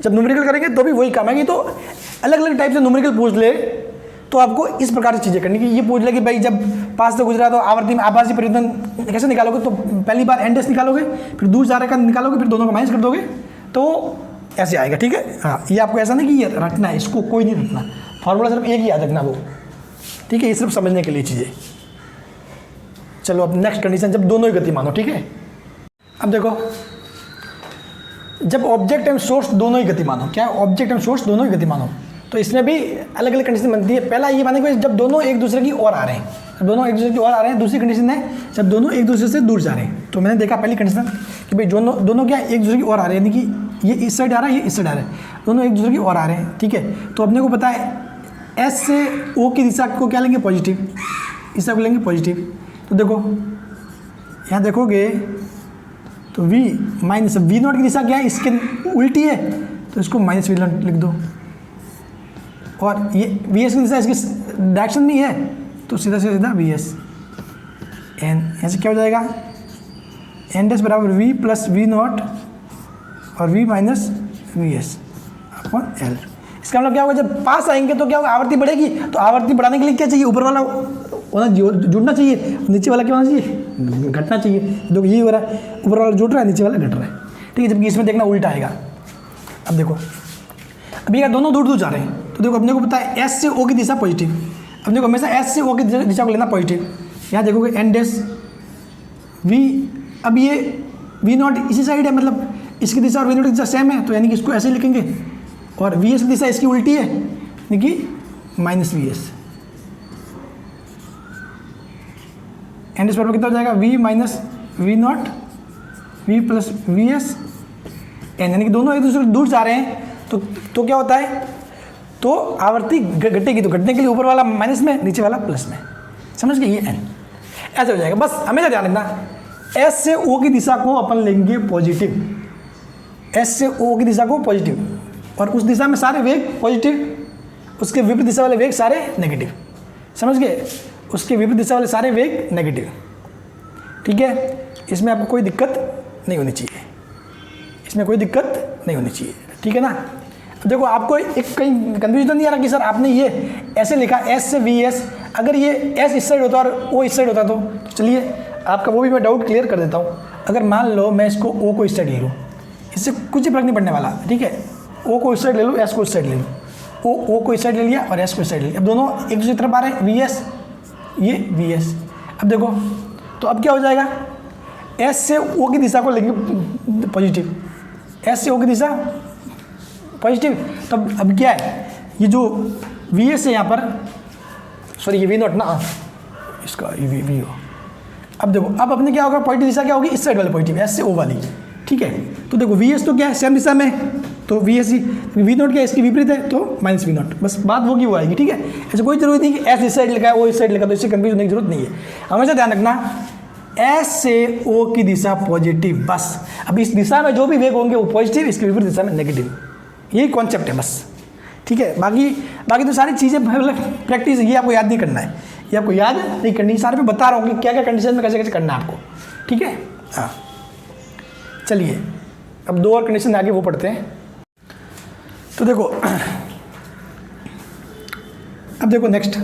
जब न्यूमेरिकल करेंगे तो भी वही काम है कि तो अलग अलग टाइप से न्यूमेरिकल पूछ ले तो आपको इस प्रकार से चीज़ें करनी कि ये पूछ ले कि भाई जब पास से गुजरा तो आवर्ती में आभासी परिवर्तन कैसे निकालोगे, तो पहली बार एन डेस निकालोगे, फिर दूर जा रहे का निकालोगे, फिर दोनों का माइनस कर दोगे, तो ऐसे आएगा। ठीक है, हाँ, ये आपको ऐसा नहीं कि ये रटना है, इसको कोई नहीं रटना, फॉर्मूला सिर्फ एक ही याद रखना वो। ठीक है, ये सिर्फ समझने के लिए चीज़ें। चलो अब नेक्स्ट कंडीशन, जब दोनों ही गति मानो। ठीक है, अब देखो जब ऑब्जेक्ट एंड सोर्स दोनों ही गति मानो, क्या ऑब्जेक्ट एंड सोर्स दोनों ही गति मानो, तो इसमें भी अलग अलग कंडीशन बनती है। पहला ये माने कि जब दोनों एक दूसरे की ओर आ रहे हैं, जब दोनों एक दूसरे की ओर आ रहे हैं। दूसरी कंडीशन है जब दोनों एक दूसरे से दूर जा रहे हैं। तो मैंने देखा पहली कंडीशन कि भाई दोनों क्या एक दूसरे की ओर आ रहे हैं, यानी कि ये इस साइड आ रहा है, ये इस साइड आ रहा है, दोनों एक दूसरे की ओर आ रहे हैं। ठीक है, तो अपने को पता है एस से ओ की दिशा को क्या लेंगे, पॉजिटिव, इस दिशा को लेंगे पॉजिटिव। तो देखो यहाँ देखोगे तो v माइनस वी नॉट की दिशा क्या है, इसके उल्टी है, तो इसको माइनस वी नॉट लिख दो। और ये वी एस की दिशा इसके डायरेक्शन में ही है, तो सीधा से सीधा वी एस एन, ऐसे क्या हो जाएगा, एन डेस बराबर वी प्लस वी नॉट और v minus v s upon l. इसका मतलब क्या होगा, जब पास आएंगे तो क्या होगा, आवर्ती बढ़ेगी। तो आवर्ती बढ़ाने के लिए क्या चाहिए, ऊपर वाला होना जुड़ना चाहिए, नीचे वाला क्या होना चाहिए, घटना चाहिए। जो ये हो रहा है, ऊपर वाला जुड़ रहा है, नीचे वाला घट रहा है। ठीक है, जबकि इसमें देखना उल्टा आएगा। अब देखो अभी क्या दोनों दूर दूर जा रहे हैं, तो देखो अपने को पता है एस से ओ की दिशा पॉजिटिव। अब देखो हमेशा एस से ओ की दिशा को लेना पॉजिटिव। यहाँ देखोगे एन डेस वी, अब ये वी नॉट इसी साइड है, मतलब इसकी दिशा और वी नॉट की दिशा सेम है, तो यानी कि इसको ऐसे लिखेंगे। और वी एस की दिशा इसकी उल्टी है, यानी कि minus v s. N dash पर कितना हो जाएगा, v minus v not v plus v s n, यानी कि दोनों एक दूसरे दूर जा रहे हैं। तो क्या होता है, तो आवर्ती घटेगी, तो घटने के लिए ऊपर वाला माइनस में, नीचे वाला प्लस में। समझ गए, ये एन ऐसे हो जाएगा। बस हमेशा ध्यान रखना एस से ओ की दिशा को अपन लेंगे पॉजिटिव, एस से ओ की दिशा को पॉजिटिव, और उस दिशा में सारे वेग पॉजिटिव, उसके विपरीत दिशा वाले वेग सारे नेगेटिव। समझ गए, उसके विपरीत दिशा वाले सारे वेग नेगेटिव। ठीक है, इसमें आपको कोई दिक्कत नहीं होनी चाहिए, इसमें कोई दिक्कत नहीं होनी चाहिए। ठीक है ना। अब देखो आपको एक कहीं कन्फ्यूजन तो नहीं आ रहा कि सर आपने ये ऐसे लिखा एस से वी एस, अगर ये एस इस साइड होता और ओ इस साइड होता तो चलिए आपका वो भी मैं डाउट क्लियर कर देता हूँ। अगर मान लो मैं इसको ओ को इस साइड ले लूँ, इससे कुछ फर्क नहीं पड़ने वाला। ठीक है, ओ को इस साइड ले लूँ, एस को इस साइड ले लूँ, ओ को इस साइड ले लिया और एस को इस साइड ले लिया। अब दोनों एक दूसरी तरफ आ रहे हैं, वी एस ये वी एस। अब देखो तो अब क्या हो जाएगा, एस से ओ की दिशा को लेंगे पॉजिटिव, एस से ओ की दिशा पॉजिटिव। तो अब क्या है, ये जो वी एस है यहाँ पर, सॉरी ये वी नॉट ना, इसका वी हो। अब देखो अब अपने क्या होगा, पॉजिटिव दिशा क्या होगी, इस साइड वाले पॉजिटिव, एस से ओ वाली। ठीक है, तो देखो वी एस तो क्या है, सेम दिशा में, तो वी एस ही, वी नॉट क्या है इसकी विपरीत है, तो माइनस वी नॉट। बस बात वो की वो आएगी। ठीक है, ऐसे कोई जरूरत नहीं कि एस इस साइड लिखा है, ओ इस साइड लिखा, तो इससे कंफ्यूज होने की जरूरत नहीं है। हमेशा ध्यान रखना एस से ओ की दिशा पॉजिटिव, बस। अब इस दिशा में जो भी वेग होंगे वो पॉजिटिव, इसके विपरीत दिशा में नेगेटिव। यही कॉन्सेप्ट है बस। ठीक है, बाकी तो सारी चीज़ें प्रैक्टिस, ये आपको याद नहीं करना है, ये आपको याद नहीं करनी, सारे में बता रहा हूँ कि क्या क्या कंडीशन में कैसे कैसे करना है आपको। ठीक है, हाँ चलिए अब दो और कंडीशन आगे वो पढ़ते हैं। तो देखो अब देखो नेक्स्ट,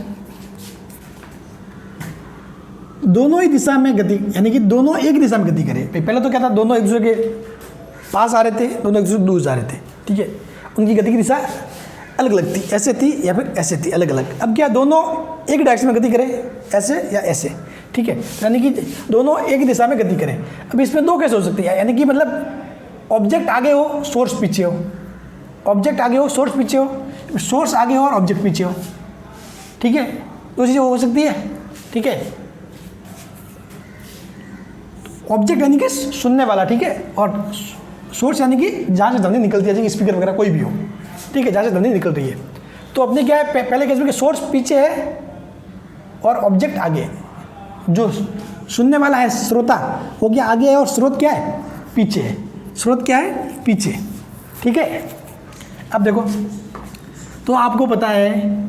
दोनों ही दिशा में गति, यानी कि दोनों एक दिशा में गति करें। पहले तो क्या था, दोनों एक दूसरे के पास आ रहे थे, दोनों एक दूसरे दूर जा रहे थे। ठीक है, उनकी गति की दिशा अलग अलग थी, ऐसे थी या फिर ऐसे थी, अलग अलग। अब क्या दोनों एक डायरेक्शन में गति करें, ऐसे या ऐसे। ठीक है, यानी कि दोनों एक दिशा में गति करें। अब इसमें दो केस हो सकते हैं, यानी कि मतलब ऑब्जेक्ट आगे हो, सोर्स पीछे हो, ऑब्जेक्ट आगे हो, सोर्स पीछे हो, सोर्स आगे हो और ऑब्जेक्ट पीछे हो। ठीक है, दो चीज़ें हो सकती है। ठीक है, ऑब्जेक्ट यानी कि सुनने वाला, ठीक है, और सोर्स यानी कि जहाँ से ध्वनि निकलती है, जैसे स्पीकर वगैरह कोई भी हो। ठीक है, जहाँ से ध्वनि निकल रही है। तो अपने क्या है, पहले केस में कि सोर्स पीछे है और ऑब्जेक्ट आगे है। जो सुनने वाला है श्रोता, वो क्या आगे है और स्रोत क्या है, पीछे है। स्रोत क्या है, पीछे। ठीक है, अब देखो तो आपको पता है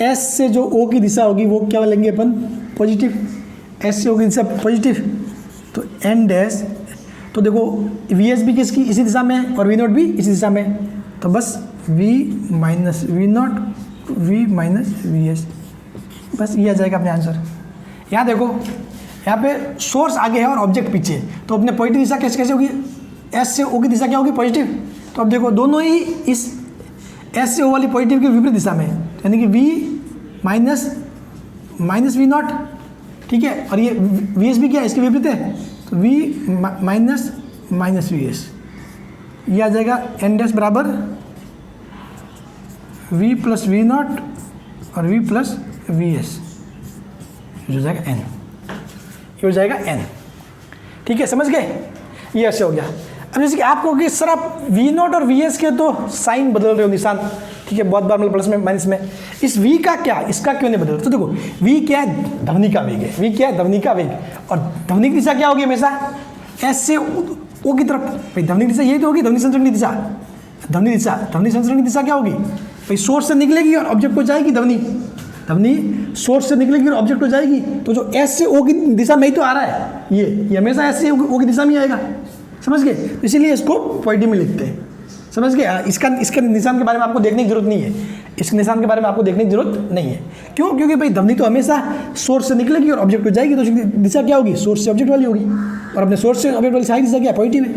एस से जो ओ की दिशा होगी वो क्या लेंगे अपन, पॉजिटिव। एस से ओ की दिशा पॉजिटिव, एन डैश, तो देखो वी एस भी किसकी इसी दिशा में है और वी नॉट भी इसी दिशा में है, तो बस v minus v not v minus v s, बस ये आ जाएगा अपने आंसर। यहाँ देखो यहाँ पे सोर्स आगे है और ऑब्जेक्ट पीछे, तो अपने पॉजिटिव दिशा कैसे कैसे होगी, एस से ओ की दिशा क्या होगी पॉजिटिव, तो अब देखो दोनों ही इस एस से ओ वाली पॉजिटिव की विपरीत दिशा में, यानी कि वी माइनस वी नॉट, ठीक है, और ये वी एस भी क्या है इसके विपरीत है, तो वी माइनस वी एस, ये आ जाएगा एन डैश बराबर वी प्लस वी नॉट और वी प्लस वी एस, हो जाएगा एन, ये हो जाएगा एन, ठीक है, समझ गए, ये ऐसे हो गया। अब जैसे कि आपको कि सर आप वी नॉट और वी एस के तो साइन बदल रहे हो, निशान, ठीक है, बहुत बार मतलब प्लस में माइनस में, इस वी का क्या, इसका क्यों नहीं बदल रहे, तो देखो वी क्या है, ध्वनि का वेग है, वी क्या है, ध्वनि का वेग, और ध्वनि की दिशा क्या होगी हमेशा एस से ओ की तरफ, भाई ध्वनि दिशा यही तो होगी, ध्वनि संचरण की दिशा, ध्वनि संचरण की दिशा क्या होगी, भाई सोर्स से निकलेगी और ऑब्जेक्ट को जाएगी, ध्वनि सोर्स से निकलेगी और ऑब्जेक्ट को जाएगी, तो जो एस से ओ की दिशा में ही तो आ रहा है, ये हमेशा एस से ओ की दिशा में ही आएगा, समझ गए, तो इसीलिए इसको पॉजिटिव में लिखते हैं, समझ गए। इसके निशान के बारे में आपको देखने की जरूरत नहीं है, इसके निशान के बारे में आपको देखने की जरूरत नहीं है, क्यों, क्योंकि भाई ध्वनि तो हमेशा सोर्स से निकलेगी और ऑब्जेक्ट को जाएगी, तो उसकी दिशा क्या होगी, सोर्स से ऑब्जेक्ट वाली होगी, और अपने सोर्स से ऑब्जेक्ट वाली सारी दिशा क्या पॉजिटिव है,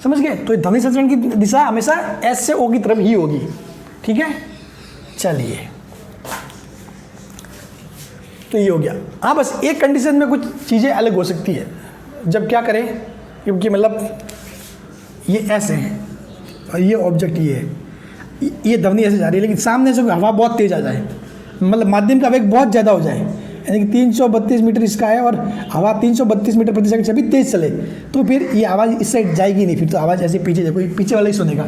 समझ गए, तो ध्वनि संचरण की दिशा हमेशा एस से ओ की तरफ ही होगी, ठीक है। चलिए, तो ये हो गया। हाँ, बस एक कंडीशन में कुछ चीज़ें अलग हो सकती है, जब क्या करें, क्योंकि मतलब ये ऐसे है और ये ऑब्जेक्ट ये है, ये ध्वनि ऐसे जा रही है, लेकिन सामने से हवा बहुत तेज आ जाए, मतलब माध्यम का वेग बहुत ज़्यादा हो जाए, यानी कि 332 मीटर इसका है और हवा 332 मीटर प्रति सेकंड से भी तेज चले, तो फिर ये आवाज़ इस साइड जाएगी नहीं, फिर तो आवाज़ ऐसे पीछे देखो, पीछे वाला ही सुनेगा,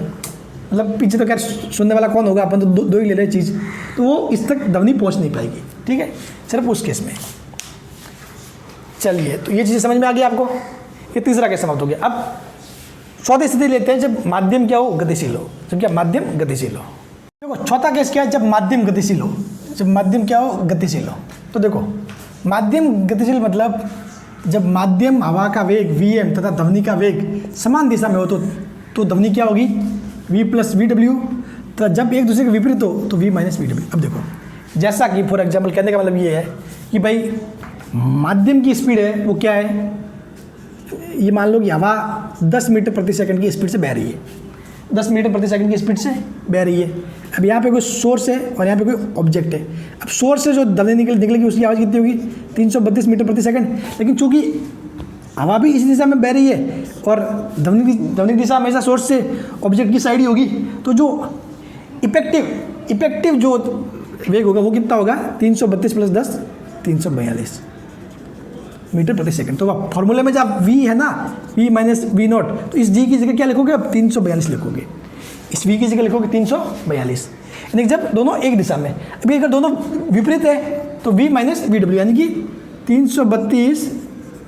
मतलब पीछे तो खैर सुनने वाला कौन होगा, अपन तो दो ही ले रहे चीज़, तो वो इस तक ध्वनि पहुँच नहीं पाएगी, ठीक है, सिर्फ उस केस में। चलिए, तो ये चीज़ें समझ में आ गई आपको, ये तीसरा केस समाप्त हो गया। अब चौथी स्थिति लेते हैं, जब माध्यम क्या हो, गतिशील हो, जब क्या माध्यम गतिशील हो। देखो चौथा केस क्या है, जब माध्यम गतिशील हो, जब माध्यम क्या हो, गतिशील हो, तो देखो माध्यम गतिशील मतलब जब माध्यम हवा का वेग vm तथा ध्वनि का वेग समान दिशा में हो, तो ध्वनि क्या होगी, v प्लस वी डब्ल्यू, तथा जब एक दूसरे के विपरीत हो तो v माइनस वी डब्ल्यू। अब देखो जैसा कि फॉर एग्जाम्पल कहने का मतलब ये है कि भाई माध्यम की स्पीड है वो क्या है, ये मान लो कि हवा 10 मीटर प्रति सेकंड की स्पीड से बह रही है, 10 मीटर प्रति सेकंड की स्पीड से बह रही है। अब यहाँ पे कोई सोर्स है और यहाँ पे कोई ऑब्जेक्ट है। अब सोर्स से जो ध्वनि निकलेगी उसकी आवाज़ कितनी होगी, 332 मीटर प्रति सेकंड, लेकिन चूंकि हवा भी इसी दिशा में बह रही है और ध्वनि दिशा हमेशा सोर्स से ऑब्जेक्ट की साइड ही होगी, तो जो इफेक्टिव जो वेग होगा वो कितना होगा, 332 प्लस 10 342 मीटर प्रति सेकंड। तो फॉर्मूले में जब v है ना, v माइनस वी नॉट, तो इस g की जगह क्या लिखोगे, अब 342 लिखोगे, इस v की जगह लिखोगे 342, यानी जब दोनों एक दिशा में। अभी अगर दोनों विपरीत है तो v माइनस वी डब्ल्यू, यानी कि 332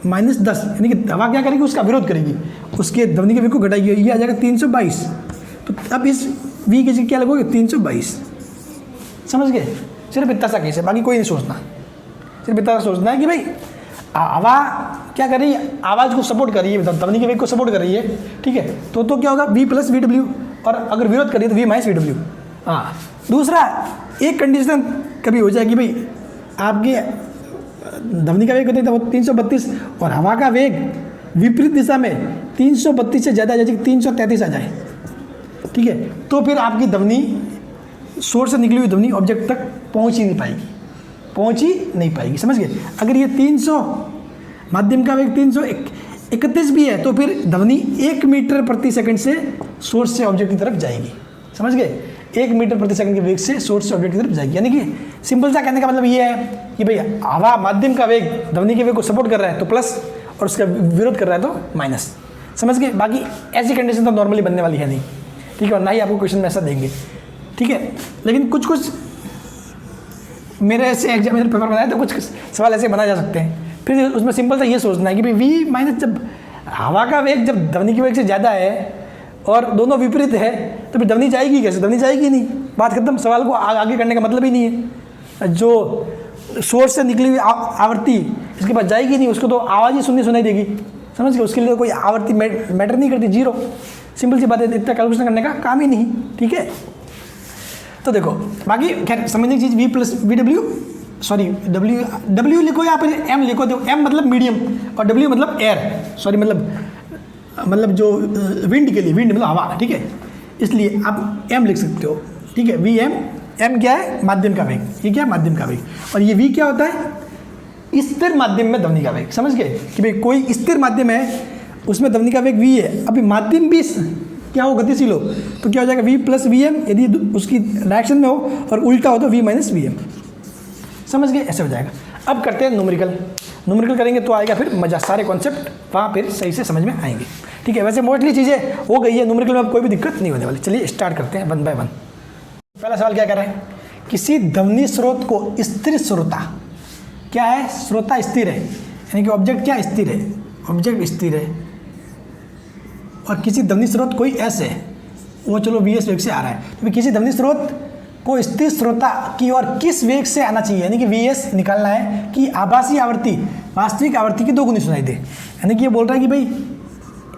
माइनस 10, यानी कि हवा क्या करेगी, उसका विरोध करेगी, उसके ध्वनि के वेग को घटाएगी, ये आ जाएगा 322। तो अब इस v की जगह क्या लिखोगे, 322, समझ गए। सिर्फ इतना सा केस है, बाकी कोई नहीं सोचना, सिर्फ इतना सोचना है कि भाई हवा क्या कर रही है, आवाज़ को सपोर्ट कर रही है, ध्वनि के वेग को सपोर्ट कर रही है, ठीक है, तो क्या होगा, v प्लस वी डब्ल्यू, और अगर विरोध करिए तो v माइनस वी डब्ल्यू। हाँ, दूसरा एक कंडीशन कभी हो जाएगी भाई, आपके ध्वनि का वेग कितना था, 332 और हवा का वेग विपरीत दिशा में 332 से ज़्यादा, जैसे 333 आ जाए, ठीक है, तो फिर आपकी ध्वनि सोर्स से निकली हुई ध्वनि ऑब्जेक्ट तक पहुँच ही नहीं पाएगी, समझ गए। अगर ये 300 माध्यम का वेग 331 भी है तो फिर ध्वनि 1 मीटर प्रति सेकंड से सोर्स से ऑब्जेक्ट की तरफ जाएगी, समझ गए, 1 मीटर प्रति सेकंड के वेग से सोर्स से ऑब्जेक्ट की तरफ जाएगी। यानी कि सिंपल सा कहने का मतलब ये है कि भाई हवा माध्यम का वेग ध्वनि के वेग को सपोर्ट कर रहा है तो प्लस, और उसका विरोध कर रहा है तो माइनस, समझ गए। बाकी ऐसी कंडीशन तो नॉर्मली बनने वाली है नहीं, ठीक है, और ना ही आपको क्वेश्चन में ऐसा देंगे, ठीक है। लेकिन कुछ मेरे ऐसे एग्जामिनर पेपर बनाए तो कुछ सवाल ऐसे बनाए जा सकते हैं। फिर उसमें सिंपल सा ये सोचना है कि भाई v माइनस, जब हवा का वेग जब ध्वनि के वेग से ज़्यादा है और दोनों विपरीत है तो फिर ध्वनि जाएगी कैसे, ध्वनि जाएगी नहीं, बात खत्म, सवाल को आगे करने का मतलब ही नहीं है। जो सोर्स से निकली हुई आवृत्ति इसके पास जाएगी नहीं, उसको तो आवाज़ ही सुनाई देगी, समझ गए। उसके लिए कोई आवर्ती मैटर नहीं करती, जीरो, सिंपल सी बात है, इतना कैलकुलेशन करने का काम ही नहीं, ठीक है। तो देखो बाकी खैर समझने की चीज़ V plus V W, sorry W लिखो या फिर एम लिखो, देखो एम मतलब मीडियम और डब्ल्यू मतलब एयर, सॉरी मतलब जो विंड के लिए, विंड मतलब हवा, ठीक है, इसलिए आप एम लिख सकते हो, ठीक है। वी एम क्या है, माध्यम का वेग, ये क्या है, माध्यम का वेग, और ये वी क्या होता है, स्थिर माध्यम में ध्वनि का वेग, समझ गए कि भाई कोई स्थिर माध्यम है उसमें ध्वनि का वेग वी है, अभी माध्यम भी क्या हो, गतिशील हो, तो क्या हो जाएगा वी प्लस वी एम, यदि उसकी डायरेक्शन में हो, और उल्टा हो तो वी माइनस वी एम, समझ गए, ऐसे हो जाएगा। अब करते हैं न्यूमेरिकल करेंगे तो आएगा फिर मजा, सारे कॉन्सेप्ट वहाँ फिर सही से समझ में आएंगे, ठीक है। वैसे मोस्टली चीज़ें हो गई है, न्यूमेरिकल में अब कोई भी दिक्कत नहीं होने वाली। चलिए स्टार्ट करते हैं 1 बाय 1। पहला सवाल क्या कर रहा है, किसी ध्वनि स्रोत को स्थिर श्रोता, क्या है, श्रोता स्थिर है, यानी कि ऑब्जेक्ट क्या स्थिर है, ऑब्जेक्ट स्थिर है, और किसी ध्वनि स्रोत कोई ऐसे है, वो चलो वी एस वेग से आ रहा है, तो किसी ध्वनि स्रोत को स्थिर श्रोता की ओर किस वेग से आना चाहिए, यानी कि वी एस निकालना है कि आभासी आवृत्ति वास्तविक आवृत्ति की 2 गुनी सुनाई दे, यानी कि ये बोल रहा है कि भाई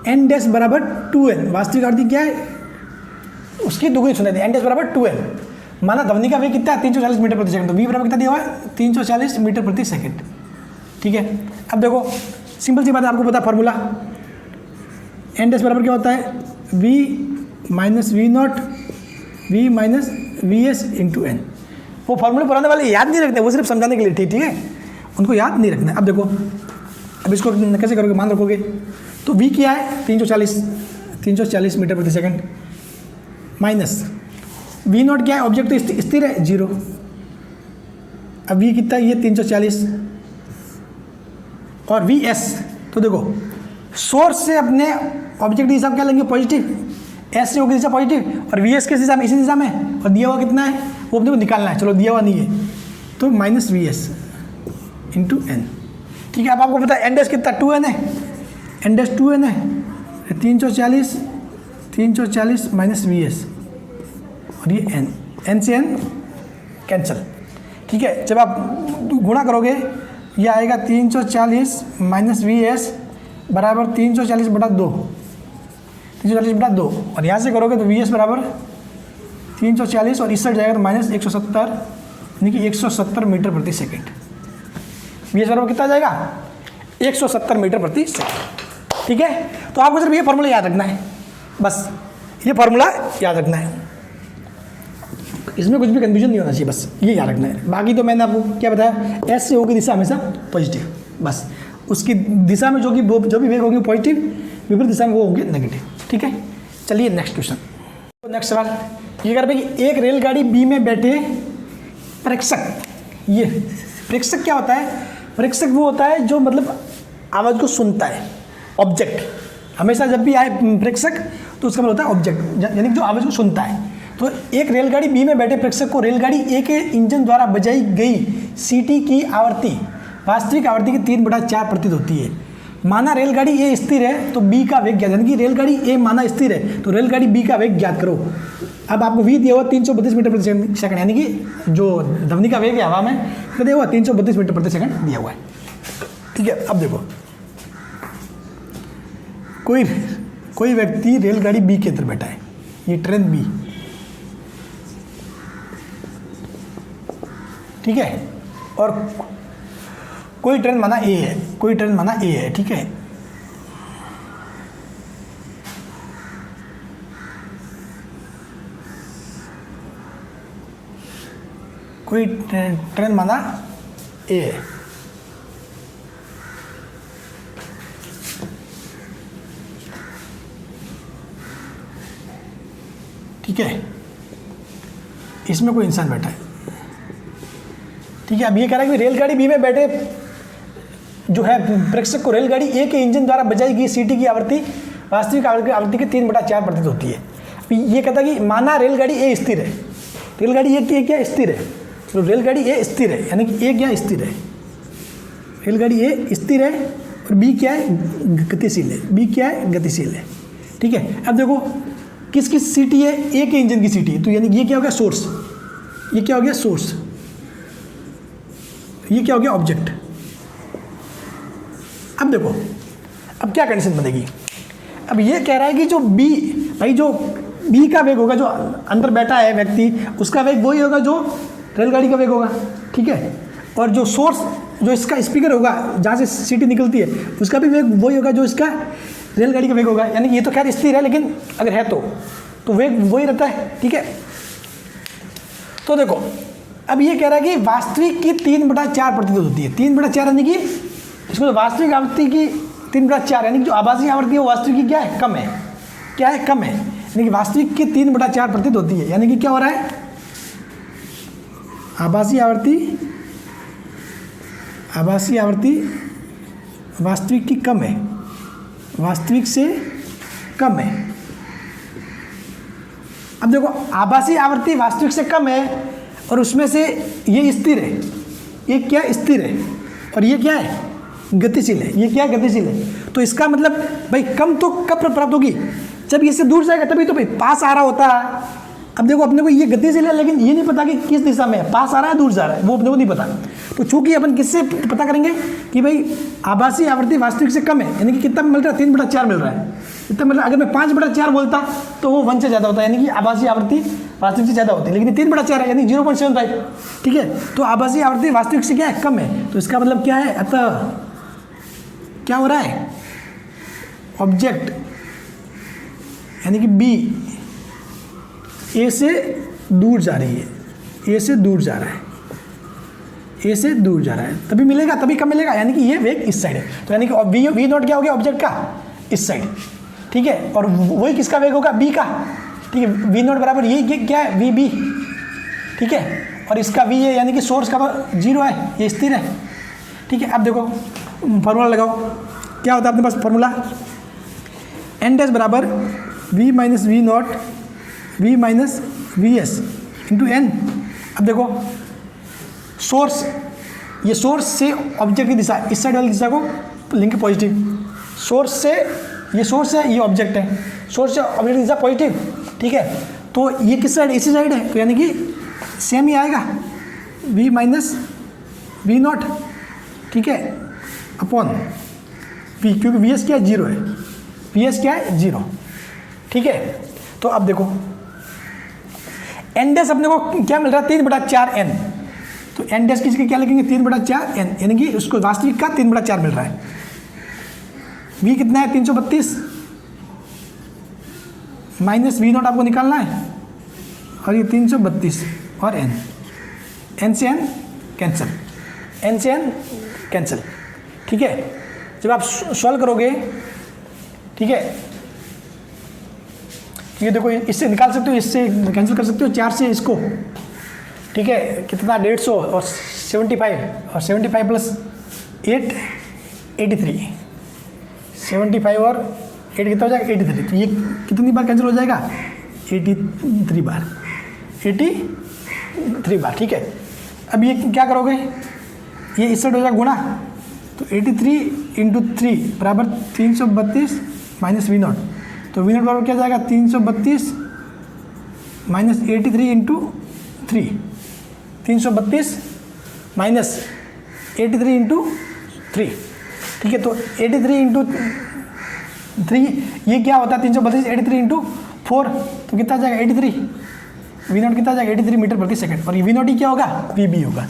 एन डैश बराबर 2n, वास्तविक आवृत्ति क्या है, उसकी 2 गुनी सुनाई दे, एन डैश बराबर 2n, माना ध्वनि का वेग कितना है, 340 मीटर प्रति सेकंड, तो वी बराबर कितना दिया हुआ है, 340 मीटर प्रति सेकंड, ठीक है। अब देखो सिंपल सी बात है, आपको पता फॉर्मूला, एन डैश बराबर क्या होता है, v minus v not v minus v s into n. वो फॉर्मूले पुराने वाले याद नहीं रखते, वो सिर्फ समझाने के लिए ठीक है, उनको याद नहीं रखना। अब देखो अब इसको कैसे करोगे, मान रखोगे तो v क्या है, 340 मीटर प्रति सेकंड, माइनस वी नॉट क्या है, ऑब्जेक्ट तो स्थिर है 0, अब v कितना है, ये 340, और वी एस, तो देखो सोर्स से अपने ऑब्जेक्ट की हिसाब क्या लेंगे, पॉजिटिव, एस से होगी दिशा पॉजिटिव, और वी एस किस दिशा में, इसी दिशा में, और दिया हुआ कितना है वो अपने को निकालना है, चलो दिया हुआ नहीं है तो minus v s into n, ठीक है। अब आपको पता है एन डैश कितना 2n है, एन डैश 2n है, 340 माइनस वी एस, और ये एन से एन कैंसिल, ठीक है। जब आप गुणा करोगे ये आएगा 340 माइनस वी एस बराबर 340 बटा 2, 340 बटा 2, और यहाँ से करोगे तो वी एस बराबर 340 और इस साइड जाएगा तो माइनस 170, यानी कि 170 मीटर प्रति सेकेंड। वी एस बराबर कितना जाएगा, 170 मीटर प्रति सेकेंड, ठीक है। तो आपको सिर्फ ये फॉर्मूला याद रखना है, बस ये फॉर्मूला याद रखना है, इसमें कुछ भी कंफ्यूजन नहीं होना चाहिए, बस ये याद रखना है। बाकी तो मैंने आपको क्या बताया, एस से होगी दिशा हमेशा पॉजिटिव, बस उसकी दिशा में जो भी वेग होगी पॉजिटिव, विपरीत दिशा में वो होंगे नेगेटिव, ठीक है। चलिए नेक्स्ट क्वेश्चन, तो नेक्स्ट सवाल ये कर भाई, एक रेलगाड़ी बी में बैठे प्रेक्षक, ये प्रेक्षक क्या होता है, प्रेक्षक वो होता है जो मतलब आवाज़ को सुनता है, ऑब्जेक्ट, हमेशा जब भी आए प्रेक्षक तो उसका मतलब होता है ऑब्जेक्ट, यानी कि जो आवाज़ को सुनता है। तो एक रेलगाड़ी बी में बैठे प्रेक्षक को रेलगाड़ी ए के इंजन द्वारा बजाई गई सीटी की आवृत्ति वास्तविक आवृत्ति की 3/4 प्रतीत होती है। माना रेलगाड़ी ए स्थिर है तो बी का वेग ज्ञात, यानी कि रेलगाड़ी ए माना स्थिर है तो रेलगाड़ी बी का वेग ज्ञात करो। अब आपको वी दिया हुआ 332 मीटर प्रति सेकंड, यानी कि जो ध्वनि का वेग है हवा में तो दिया हुआ 332 मीटर प्रति सेकंड दिया हुआ है, ठीक है। अब देखो कोई व्यक्ति रेलगाड़ी बी के अंदर बैठा है, ये ट्रेन बी, ठीक है, और कोई ट्रेन माना ए है, कोई ट्रेन माना ए है, ठीक है। कोई ट्रेन माना ए है, ठीक है, इसमें कोई इंसान बैठा है, ठीक है। अब ये कह रहा है कि रेलगाड़ी बी में बैठे जो है प्रेक्षक को रेलगाड़ी ए के इंजन द्वारा बजाई गई सीटी की आवृत्ति वास्तविक आवृत्ति की 3/4 प्रतीत होती है। ये कहता है कि माना रेलगाड़ी ए स्थिर है, रेलगाड़ी ए क्या स्थिर है, तो रेलगाड़ी ए स्थिर है, यानी कि ए क्या स्थिर है, रेलगाड़ी ए स्थिर है और बी क्या है गतिशील है, बी क्या है गतिशील है, ठीक है। अब देखो किसकी सीटी है, ए के इंजन की सीटी है, तो यानी ये क्या हो गया सोर्स, ये क्या हो गया सोर्स, ये क्या हो गया ऑब्जेक्ट, अब देखो, अब क्या कंडीशन बनेगी। अब ये कह रहा है कि जो बी, भाई जो बी का वेग होगा, जो अंदर बैठा है व्यक्ति, उसका वेग वही होगा जो रेलगाड़ी का वेग होगा, ठीक है। और जो सोर्स, जो इसका स्पीकर होगा जहाँ से सीटी निकलती है, उसका भी वेग वही होगा जो इसका रेलगाड़ी का वेग होगा। यानी ये तो खैर स्थिर है, लेकिन अगर है तो वेग वही रहता है, ठीक है। तो देखो, अब ये कह रहा है कि वास्तविक की 3/4% होती है। 3/4 यानी कि इसको वास्तविक आवृत्ति की 3/4 यानी कि जो आभासी आवृत्ति है वो वास्तविक की क्या है, कम है। क्या है, कम है। यानी कि वास्तविक की 3/4% होती है। यानी कि क्या हो रहा है, आभासी आवृत्ति वास्तविक की कम है, वास्तविक से कम है। अब देखो, आभासी आवृत्ति वास्तविक से कम है और उसमें से ये स्थिर है, ये क्या स्थिर है, और ये क्या है, गतिशील है। ये क्या है, गतिशील है। तो इसका मतलब भाई कम तो कब प्राप्त होगी, जब इससे दूर जाएगा तभी तो भाई पास आ रहा होता है। अब देखो, अपने को ये गतिशील है, लेकिन ये नहीं पता कि किस दिशा में है, पास आ रहा है दूर जा रहा है, वो अपने को नहीं पता। तो चूंकि अपन किससे पता करेंगे कि भाई आभासी आवृत्ति वास्तविक से कम है, यानी कि कितना मिल रहा है, 3/4 मिल रहा है। इतना मतलब अगर मैं 5/4 बोलता तो वो 1 से ज़्यादा होता है, यानी कि आभासी आवृत्ति वास्तविक से ज़्यादा होती है, लेकिन 3/4 है, यानी 0.75, ठीक है। तो आभासी आवृत्ति वास्तविक से क्या है, कम है। तो इसका मतलब क्या है, अतः क्या हो रहा है, ऑब्जेक्ट यानी कि बी ए से दूर जा रही है, ए से दूर जा रहा है, ए से दूर जा रहा है, तभी मिलेगा, तभी कब मिलेगा, यानी कि ये वेग इस साइड है। तो यानी कि वी नॉट क्या हो गया, ऑब्जेक्ट का इस साइड, ठीक है। और वही किसका वेग होगा, बी का, ठीक है। वी नॉट बराबर ये क्या है, वी बी, ठीक है। और इसका वी है, यानी कि सोर्स का तो 0 है, ये स्थिर है, ठीक है। अब देखो फॉर्मूला लगाओ, क्या होता है अपने पास फॉर्मूला, एन डैश बराबर v minus v not v minus v s into n. अब देखो, सोर्स, ये सोर्स से ऑब्जेक्ट की दिशा, इस साइड वाली दिशा को लिंक पॉजिटिव, सोर्स से, ये सोर्स है, ये ऑब्जेक्ट है, सोर्स से ऑब्जेक्ट की दिशा पॉजिटिव, ठीक है। तो ये किस साइड, इसी साइड है, तो यानी कि सेम ही आएगा, वी माइनस वी नॉट, ठीक है, अपॉन वी, क्योंकि वी एस क्या है, 0 है, वी एस क्या है, 0, ठीक है। तो अब देखो, एन डैश अपने को क्या मिल रहा है, 3/4 एन। तो एन डैश किसके क्या लिखेंगे, 3/4 एन, यानी कि उसको वास्तविक का 3/4 मिल रहा है। वी कितना है, 332, माइनस वी नॉट आपको निकालना है, और ये 332 और एन, एन से एन कैंसिल, एन से एन कैंसिल, ठीक है। जब आप सॉल्व करोगे, ठीक है, ये देखो, इससे निकाल सकते हो, इससे कैंसिल कर सकते हो, 4 से इसको, ठीक है, कितना 150 और 75, और 75 प्लस 8 83, 75 और 8 कितना हो जाएगा, 83। तो ये कितनी बार कैंसिल हो जाएगा, 83 बार, 83 बार, ठीक है। अब ये क्या करोगे, ये इस साइड हो जाएगा गुणा, तो 83 × 3 बराबर 332 माइनस वी नॉट। तो वी नॉट बराबर क्या जाएगा, 332 माइनस 83 × 3, 332 माइनस 83 × 3, ठीक है। तो 83 × 3 ये क्या होता है, 332, 83 × 4, तो कितना जाएगा, 83, वी नॉट कितना जाएगा, 83 मीटर प्रति सेकंड। और ये वी नॉट ही क्या होगा, वी बी होगा,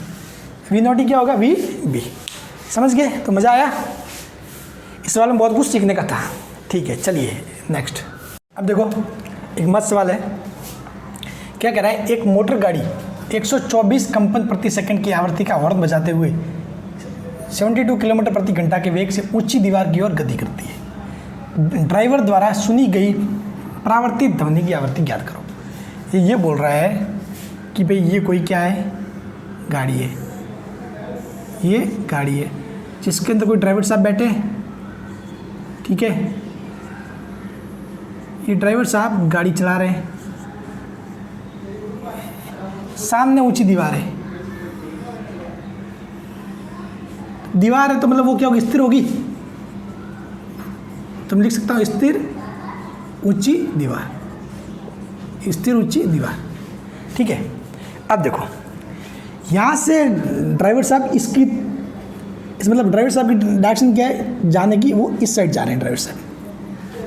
वी नॉट ही क्या होगा, वी बी। समझ गए, तो मज़ा आया, इस सवाल में बहुत कुछ सीखने का था, ठीक है। चलिए नेक्स्ट। अब देखो, एक मस्त सवाल है, क्या कह रहा है, एक मोटर गाड़ी 124 कंपन प्रति सेकंड की आवृत्ति का हॉर्न बजाते हुए 72 किलोमीटर प्रति घंटा के वेग से ऊंची दीवार की ओर गति करती है। ड्राइवर द्वारा सुनी गई परावर्तित ध्वनि की आवृत्ति ज्ञात करो। ये बोल रहा है कि भाई ये कोई क्या है, गाड़ी है, ये गाड़ी है जिसके अंदर कोई ड्राइवर साहब बैठे हैं, ठीक है। ये ड्राइवर साहब गाड़ी चला रहे हैं, सामने ऊंची दीवार है, दीवार है तो मतलब वो क्या होगी, स्थिर होगी, तो मैं लिख सकता हूँ स्थिर ऊंची दीवार, स्थिर ऊंची दीवार, ठीक है। अब देखो, यहाँ से ड्राइवर साहब इसकी इस मतलब ड्राइवर साहब की डायरेक्शन क्या है जाने की, वो इस साइड जा रहे हैं ड्राइवर साहब,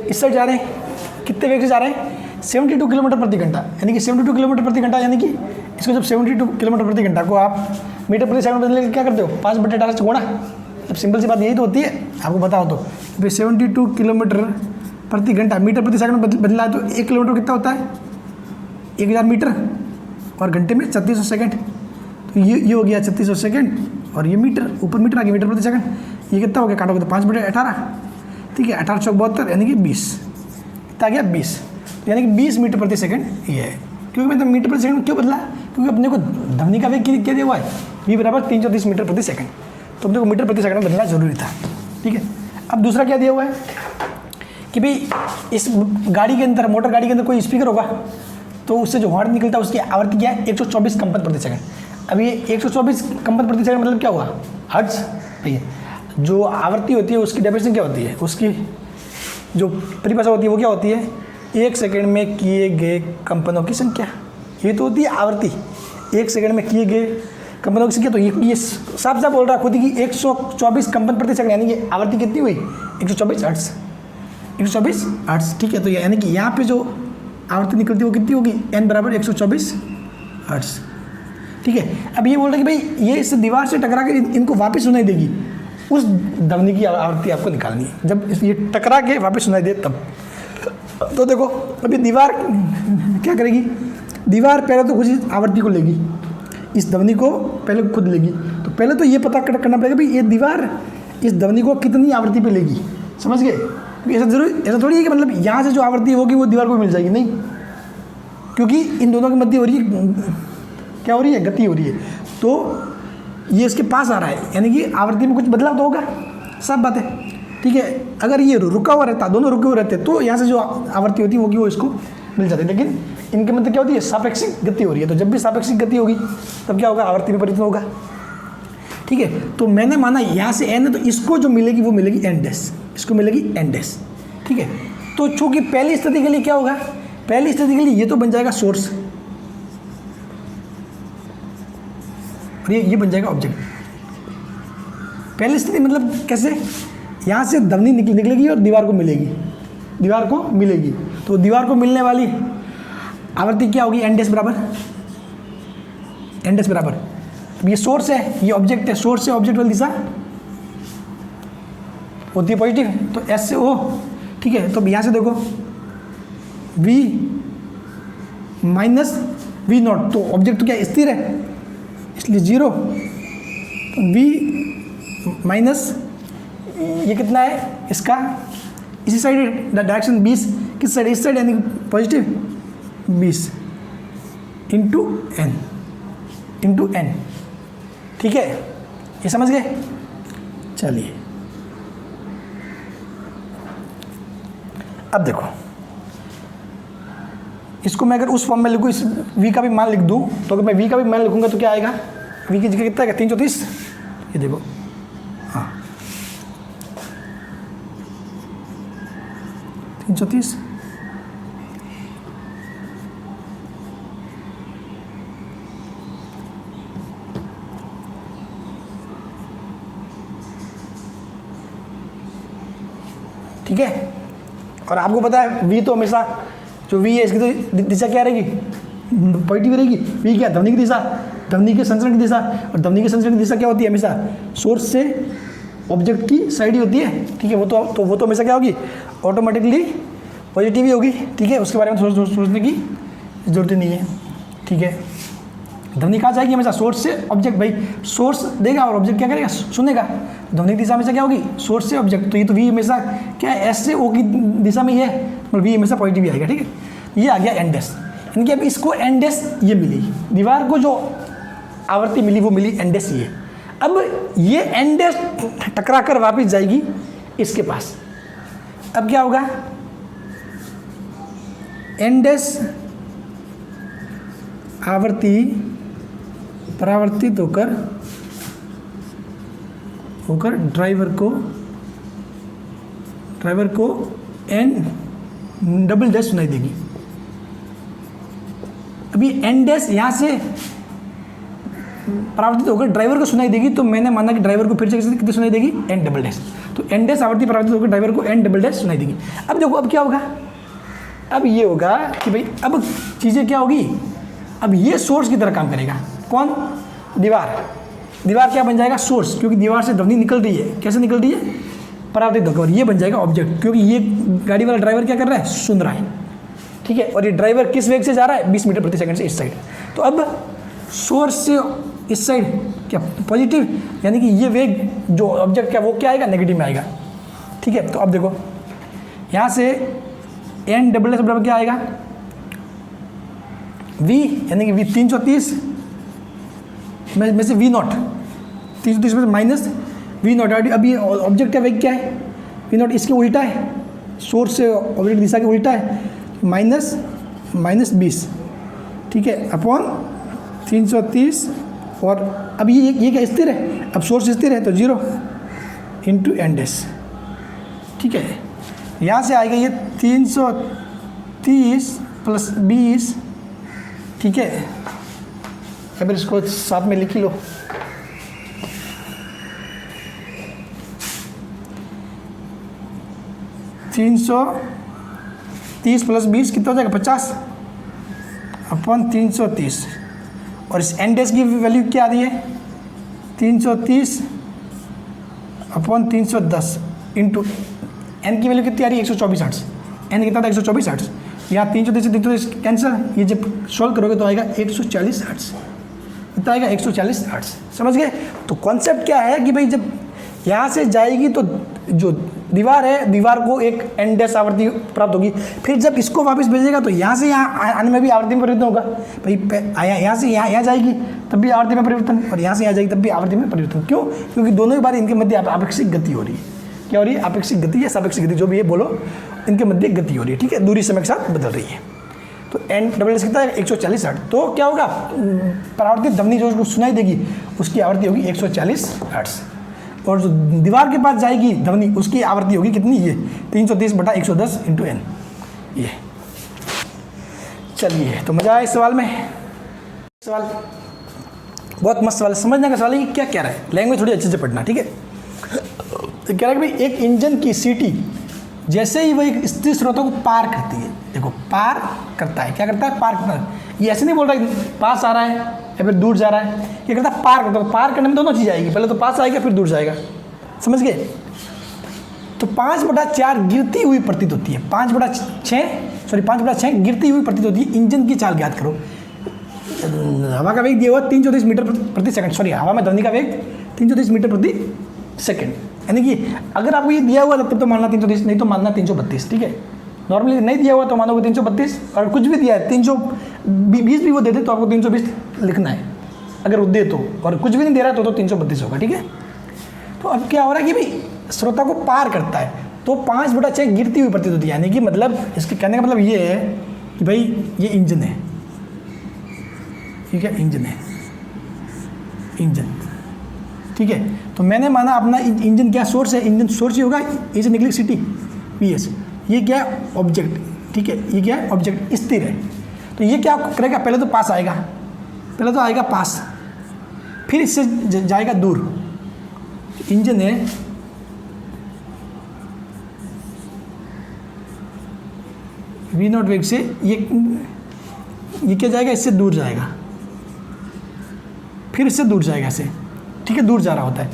इस साइड जा रहे हैं। कितने वेग से जा रहे हैं? 72 किलोमीटर प्रति घंटा, यानी कि 72 किलोमीटर प्रति घंटा, यानी कि इसको जब 72 किलोमीटर प्रति घंटा को आप मीटर प्रति सेकंड बदलने क्या करते हो? 5/18 से गुणा। अब सिंपल सी बात यही तो होती है, आपको बताओ तो भाई 72 किलोमीटर प्रति घंटा मीटर प्रति सेकंड बदला है तो 1 किलोमीटर कितना होता है? 1000 मीटर, और घंटे में 3600 सेकंड। तो ये हो गया 3600 सेकंड, और ये मीटर, ऊपर मीटर आ गया, मीटर प्रति सेकंड। ये कितना हो गया? काटोगे तो 5/18, ठीक है, 18 चौक 72, यानी कि 20, कितना आ गया? 20, यानी कि 20 मीटर प्रति सेकंड ये है। क्योंकि मतलब मीटर प्रति सेकंड क्यों बदला? क्योंकि अपने को ध्वनि का वेग क्या दिया हुआ है? v बराबर 330 मीटर प्रति सेकंड, तो अपने को मीटर प्रति सेकंड बदलना जरूरी था, ठीक है। अब दूसरा क्या दिया हुआ है कि भाई इस गाड़ी के अंदर, मोटर गाड़ी के अंदर कोई स्पीकर होगा तो उससे जो हॉर्न निकलता है उसकी आवृत्ति क्या है? 124 कंपन प्रति सेकंड। अब ये 124 कंपन प्रति सेकंड मतलब क्या हुआ? हर्ट्ज। भैया जो आवृत्ति होती है उसकी डेफिनेशन क्या होती है? उसकी जो परिभाषा होती है वो क्या होती है? 1 सेकंड में किए गए कंपनों की संख्या, ये तो होती है आवृत्ति। 1 सेकंड में किए गए कंपनों की संख्या, तो ये साफ साफ बोल रहा है खुद कि 124 कंपन प्रति सेकंड, यानी कि आवृत्ति कितनी हुई? 124 हर्ट्ज, 124 हर्ट्ज, ठीक है। तो यानी कि यहाँ पे जो आवृत्ति निकलती है वो कितनी होगी? n बराबर 124 हर्ट्ज, ठीक है। अब ये बोल रहे हैं कि भाई ये इस दीवार से टकरा के इनको वापस सुनाई देगी, उस ध्वनि की आवृत्ति आपको निकालनी है जब ये टकरा के वापस सुनाई दे तब। तो देखो अभी दीवार क्या करेगी? दीवार पहले तो कुछ आवृत्ति को लेगी, इस ध्वनि को पहले खुद लेगी। तो पहले तो ये पता करना पड़ेगा भाई ये दीवार इस ध्वनि को कितनी आवृत्ति पे लेगी, समझ गए? ऐसा जरूरी, ऐसा थोड़ी है कि मतलब यहाँ से जो आवृत्ति होगी वो दीवार को मिल जाएगी, नहीं, क्योंकि इन दोनों के मध्य हो रही है, क्या हो रही है? गति हो रही है। तो ये इसके पास आ रहा है, यानी कि आवृत्ति में कुछ बदलाव तो होगा, सब बात है, ठीक है। अगर ये रुका हुआ रहता, दोनों रुके हुए रहते, तो यहाँ से जो आवृत्ति होती है वो इसको मिल जाती है। लेकिन इनके मध्य क्या होती है? सापेक्षिक गति हो रही है। तो जब भी सापेक्षिक गति होगी तब क्या होगा? आवृत्ति में परिवर्तन होगा, ठीक है। तो मैंने माना यहाँ से n है, तो इसको जो मिलेगी वो मिलेगी n डैश, इसको मिलेगी n डैश, ठीक है। तो चूंकि पहली स्थिति के लिए क्या होगा? पहली स्थिति के लिए ये तो बन जाएगा सोर्स, और ये बन जाएगा ऑब्जेक्ट। पहली स्थिति मतलब कैसे? यहाँ से ध्वनि निकलेगी और दीवार को मिलेगी, दीवार को मिलेगी, तो दीवार को मिलने वाली आवृत्ति क्या होगी? n डैश बराबर, n डैश बराबर। अब ये सोर्स है, ये ऑब्जेक्ट है, सोर्स से ऑब्जेक्ट वाली दिशा होती है पॉजिटिव, तो s से o, ठीक है। तो यहाँ से देखो v माइनस v नॉट, तो ऑब्जेक्ट तो क्या स्थिर है इसलिए 0, तो v माइनस ये कितना है इसका? इसी साइड डायरेक्शन 20, किस साइड? इस साइड, यानी पॉजिटिव 20 इंटू n, ठीक है। ये समझ गए? चलिए अब देखो, इसको मैं अगर उस फॉर्म में लिखूँ, इस v का भी मान लिख दूँ, तो अगर मैं v का भी मान लिखूँगा तो क्या आएगा? v की जगह कितना है? 330, ये देखो, हाँ 330, ठीक है। और आपको पता है v तो हमेशा जो v है इसकी तो दिशा क्या रहेगी? पॉजिटिव रहेगी। v क्या? ध्वनि की दिशा, ध्वनि के संचरण की दिशा, और ध्वनि के संचरण की दिशा क्या होती है? हमेशा सोर्स से ऑब्जेक्ट की साइड ही होती है, ठीक है। वो तो हमेशा क्या होगी? ऑटोमेटिकली पॉजिटिव ही होगी, ठीक है। उसके बारे में सोचने की जरूरत नहीं है, ठीक है। ध्वनि कहाँ जाएगी? हमेशा सोर्स से ऑब्जेक्ट, भाई सोर्स देगा और ऑब्जेक्ट क्या करेगा? सुनेगा। ध्वनि की दिशा हमेशा क्या होगी? सोर्स से ऑब्जेक्ट, तो ये तो v हमेशा क्या है? s से o की दिशा में ही है, मतलब v हमेशा पॉजिटिव ही आएगा, ठीक है। ये आ गया n डैश, यानी कि अब इसको n डैश ये मिली, दीवार को जो आवृत्ति मिली वो मिली n डैश ये। अब ये n डैश टकरा कर वापिस जाएगी इसके पास, अब क्या होगा? n डैश आवृत्ति परावर्तित होकर ड्राइवर को n डबल डैश सुनाई देगी। अभी n डैश यहाँ से परावर्तित होकर ड्राइवर को सुनाई देगी, तो मैंने माना कि ड्राइवर को फिर से कितनी सुनाई देगी, एन डबल डैश। तो एन डैश आवृत्ति परावर्तित होकर ड्राइवर को एन डबल डैश सुनाई देगी। अब देखो अब क्या होगा, अब ये होगा कि भाई अब चीज़ें क्या होगी, अब ये सोर्स की तरह काम करेगा। कौन, दीवार। दीवार क्या बन जाएगा, सोर्स, क्योंकि दीवार से ध्वनि निकल रही है। कैसे निकल रही है, परावर्तित होकर। ये बन जाएगा ऑब्जेक्ट, क्योंकि ये गाड़ी वाला ड्राइवर क्या कर रहा है, सुन रहा है, ठीक है। और ये ड्राइवर किस वेग से जा रहा है, 20 मीटर प्रति सेकंड से इस साइड। तो अब सोर्स से इस साइड क्या पॉजिटिव, यानी कि ये वेग जो ऑब्जेक्ट क्या वो क्या आएगा, नेगेटिव में आएगा, ठीक है। तो अब देखो यहाँ से एन डबल एस बराबर क्या आएगा, v, यानी कि v 330 में से v नॉट, 330 में से माइनस v नॉट। अब ये ऑब्जेक्ट का वेग क्या है, v नॉट, इसके उल्टा है, सोर्स से ऑब्जेक्ट दिशा के उल्टा है, माइनस 20, ठीक है, अपॉन 330। और अब ये क्या स्थिर है, अब सोर्स स्थिर है तो 0 इंटू एन डैश, ठीक है। यहाँ से आएगा ये 330 प्लस 20, ठीक है। अब इसको साथ में लिख लो, $330 प्लस 20 कितना हो जाएगा, 50 अपॉन 330। और इस एन डैश की वैल्यू क्या आ रही है, 330 अपॉन 310 इंटू एन की वैल्यू कितनी आ रही है, 124 हर्ट्ज। एन कितना था, 124 हर्ट्ज। यहाँ 330 से 330 कैंसर, ये जब सॉल्व करोगे तो आएगा 140 हर्ट्ज। कितना आएगा, 140 हर्ट्ज। समझ गए। तो कॉन्सेप्ट क्या है कि भाई जब यहाँ से जाएगी तो जो दीवार है, दीवार को एक एन डैश आवृत्ति प्राप्त होगी, फिर जब इसको वापस भेजेगा तो यहाँ से यहाँ आने में भी आवृत्ति में परिवर्तन होगा। भाई यहाँ से यहाँ जाएगी तब भी आवृत्ति में परिवर्तन, और यहाँ से यहाँ जाएगी तब भी आवृत्ति में परिवर्तन। क्यों, क्योंकि दोनों ही बार इनके मध्य आपेक्षिक गति हो रही है। क्या हो रही है, आपेक्षिक गति या सापेक्षिक गति, जो भी ये बोलो, इनके मध्य गति हो रही है, ठीक है, दूरी समय के साथ बदल रही है। तो एन डबल एस कितना है, 140 हर्ट्ज। तो क्या होगा, परावर्तित ध्वनि जो उसको सुनाई देगी उसकी आवृत्ति होगी 140 हर्ट्ज। और जो दीवार के पास जाएगी ध्वनि उसकी आवृत्ति होगी कितनी, ये 330/110 इंटू एन। ये चलिए, तो मजा आया इस सवाल में। सवाल बहुत मस्त सवाल, समझने का सवाल है कि क्या कह रहा है, लैंग्वेज थोड़ी अच्छे से पढ़ना, ठीक है। तो कह रहा है कि भाई एक इंजन की सीटी जैसे ही वो एक स्थिर स्रोतों को पार करती है, देखो पार करता है, क्या करता है, पार करता है। ये ऐसे नहीं बोल रहा कि पास आ रहा है या फिर दूर जा रहा है, ये करता है पार करता है। पार करने में दोनों चीज़ आएगी, पहले तो पास आएगा फिर दूर जाएगा, समझ गए। तो 5/4 गिरती हुई प्रतीत होती है, 5/6 गिरती हुई प्रतीत होती है। इंजन की चाल ज्ञात करो। हवा का वेग दिया हुआ 330 मीटर प्रति सेकंड, सॉरी हवा में ध्वनि का वेग 330 मीटर प्रति सेकंड, यानी कि अगर आपको ये दिया हुआ तब तो मानना 330, नहीं तो मानना 332, ठीक है। नॉर्मली नहीं दिया हुआ तो मानोगे 332, और कुछ भी दिया है 320 भी वो दे दे तो आपको 320 लिखना है, अगर वो दे तो, और कुछ भी नहीं दे रहा तो 332 होगा, ठीक है। तो अब क्या हो रहा है कि भाई श्रोता को पार करता है, तो 5/6 गिरती हुई प्रतीत होती है, यानी कि मतलब इसके कहने का मतलब ये है कि भाई ये इंजन है, ठीक है, इंजन है, इंजन, ठीक है। तो मैंने माना अपना इंजन क्या सोर्स है, इंजन सोर्स ही होगा, ये से निकली सिटी PS, ये क्या है, ऑब्जेक्ट, ठीक है, ये क्या है, ऑब्जेक्ट स्थिर है। तो ये क्या करेगा, पहले तो पास आएगा, पहले तो आएगा पास, फिर इससे जाएगा दूर। इंजन है, V0 वेग से ये क्या जाएगा, इससे दूर जाएगा, फिर इससे दूर जाएगा, ऐसे, ठीक है, दूर जा रहा होता है।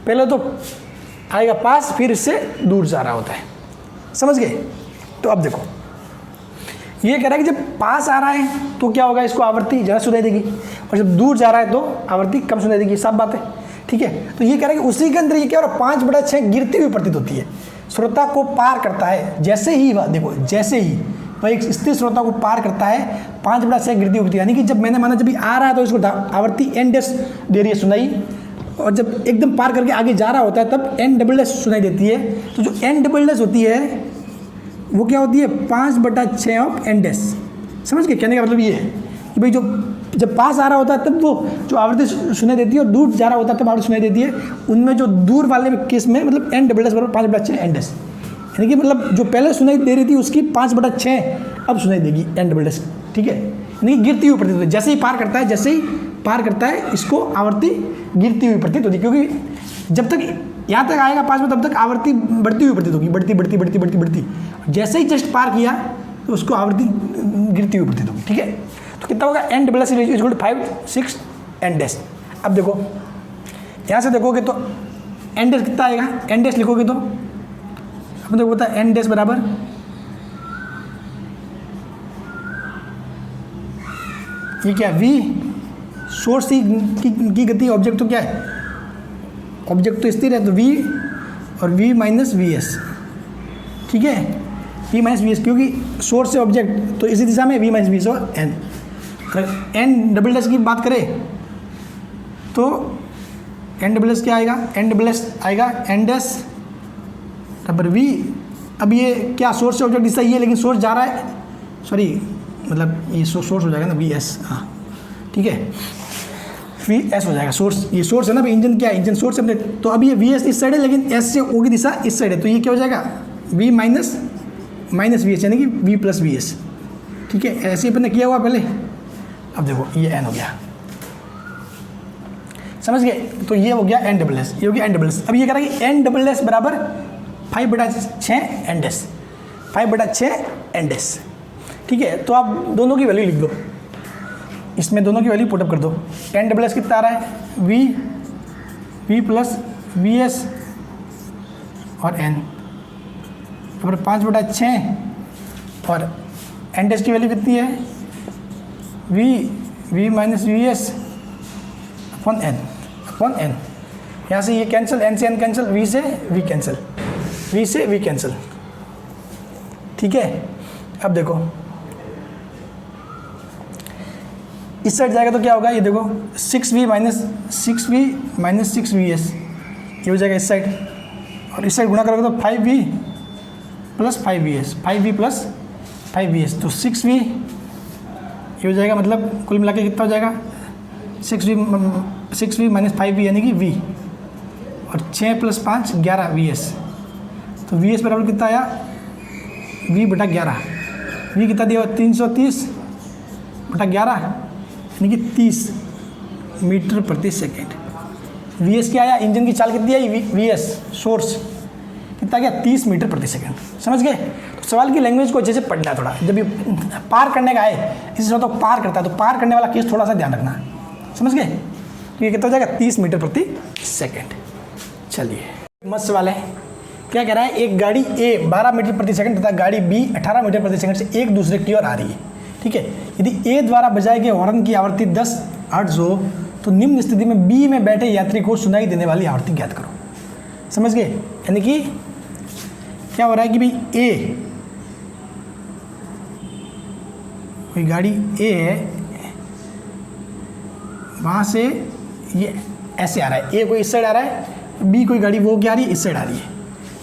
पहले तो आएगा पास, फिर इससे दूर जा रहा होता है, समझ गए। तो अब देखो ये कह रहा है कि जब पास आ रहा है तो क्या होगा, इसको आवृत्ति ज़्यादा सुनाई देगी, और जब दूर जा रहा है तो आवृत्ति कम सुनाई देगी, साफ बात है, ठीक है। तो ये कह रहा है कि उसी के अंदर ये क्या हो रहा है, 5/6 गिरती हुई प्रतीत होती है, श्रोता को पार करता है। जैसे ही वह देखो, जैसे ही वह एक स्थिर श्रोता को पार करता है, 5/6 गिरती हुई, यानी कि जब मैंने माना जब आ रहा है तो इसको आवृत्ति n डैश दे रही है सुनाई, और जब एकदम पार करके आगे जा रहा होता है तब n डबल डैश सुनाई देती है। तो जो n डबल डैश होती है वो क्या होती है, 5/6 ऑफ n डैश। समझ गए, कहने का मतलब ये है कि भाई जो जब पास आ रहा होता है तब वो जो आवृत्ति सुनाई देती है, और दूर जा रहा होता है तब आवृत्ति सुनाई देती है। उनमें जो दूर वाले केस में मतलब n डबल डैश बराबर 5/6 n डैश, यानी कि मतलब जो पहले सुनाई दे रही थी उसकी 5/6 अब सुनाई देगी n डबल डैश, ठीक है, यानी कि गिरती हुई प्रतीत होती है। जैसे ही पार करता है, जैसे ही पार करता है इसको आवर्ती गिरती हुई प्रतीत होती है, क्योंकि जब तक यहाँ तक आएगा पास में तब तक आवर्ती बढ़ती हुई प्रतीत होगी, बढ़ती बढ़ती बढ़ती बढ़ती बढ़ती, जैसे ही जस्ट पार किया तो उसको आवर्ती गिरती हुई प्रतीत होगी। ठीक है, तो कितना होगा n double s equal to 5 6 n dash. अब देखो यहाँ से देखोगे तो n डैश कितना आएगा, n डैश लिखोगे तो अब देखो पता है n डैश बराबर ये क्या v सोर्स की गति, ऑब्जेक्ट तो क्या है, ऑब्जेक्ट तो स्थिर है, तो v और v माइनस वी एस। ठीक है, v माइनस वी एस, क्योंकि सोर्स से ऑब्जेक्ट तो इसी दिशा में v माइनस वी एस और n। अगर n डबल डैश की बात करें तो n डबल डैश क्या आएगा, n डबल डैश आएगा n डैश बराबर v। अब ये क्या सोर्स से ऑब्जेक्ट दिशा ये, लेकिन सोर्स जा रहा है, सॉरी मतलब ये सोर्स हो जाएगा ना वी एस, हाँ ठीक है, वी एस हो जाएगा सोर्स, ये सोर्स है ना, इंजन क्या है, इंजन सोर्स है। तो अब ये वी एस इस साइड है, लेकिन एस से ओ की दिशा इस साइड है, तो ये क्या हो जाएगा वी माइनस वी एस, यानी कि वी प्लस वी एस। ठीक है, ऐसे ही अपने किया हुआ पहले। अब देखो ये एन हो गया, समझ गए, तो ये हो गया एन डबल एस, ये हो गया एन डबल एस। अब ये कह रहा है कि एन डबल एस बराबर 5/6 एन डैश, 5/6 एन डैश। ठीक है, तो आप दोनों की वैल्यू लिख दो, इसमें दोनों की वैल्यू पुटअप कर दो। एन डबल एस कितना आ रहा है, वी प्लस वी एस और एन और 5/6 और एन डैश की वैल्यू कितनी है, v minus v s upon n. यहाँ से ये कैंसिल, एन से एन कैंसिल, वी से वी कैंसिल, वी से वी कैंसिल। ठीक है, अब देखो इस साइड जाएगा तो क्या होगा, ये देखो 6v माइनस 6v ये हो जाएगा इस साइड, और इस साइड गुणा करोगे तो 5v plus 5vs, 5v plus 5vs, तो 6v ये हो जाएगा, मतलब कुल मिला के कितना हो जाएगा 6v माइनस 5v यानी कि v, और 6 प्लस 5 11vs, तो vs बराबर कितना आया v/11। v कितना दिया 330/11 यानी कि 30 मीटर प्रति सेकेंड। वी एस क्या आया, इंजन की चाल कितनी आई, वी एस सोर्स कितना गया 30 मीटर प्रति सेकेंड। समझ गए, तो सवाल की लैंग्वेज को अच्छे से पढ़ना है थोड़ा, जब ये पार करने का है, इसी तो पार करता है, तो पार करने वाला केस थोड़ा सा ध्यान रखना। समझ गए, तो ये कितना हो जाएगा 30 मीटर प्रति सेकेंड। चलिए मस्त सवाल है, क्या कह रहा है, एक गाड़ी ए 12 मीटर प्रति सेकंड तथा गाड़ी बी 18 मीटर प्रति सेकंड से एक दूसरे की ओर आ रही है। ठीक है, यदि ए द्वारा बजाए गए हॉर्न की आवृत्ति 10 हर्ट्ज हो तो निम्न स्थिति में बी में बैठे यात्री को सुनाई देने वाली आवृत्ति ज्ञात करो। समझ गए, यानी कि क्या हो रहा है कि भाई ए, कोई गाड़ी ए है, वहाँ से ये ऐसे आ रहा है, ए कोई इस साइड आ रहा है, बी कोई गाड़ी वो क्या आ रही है, इस साइड आ रही है।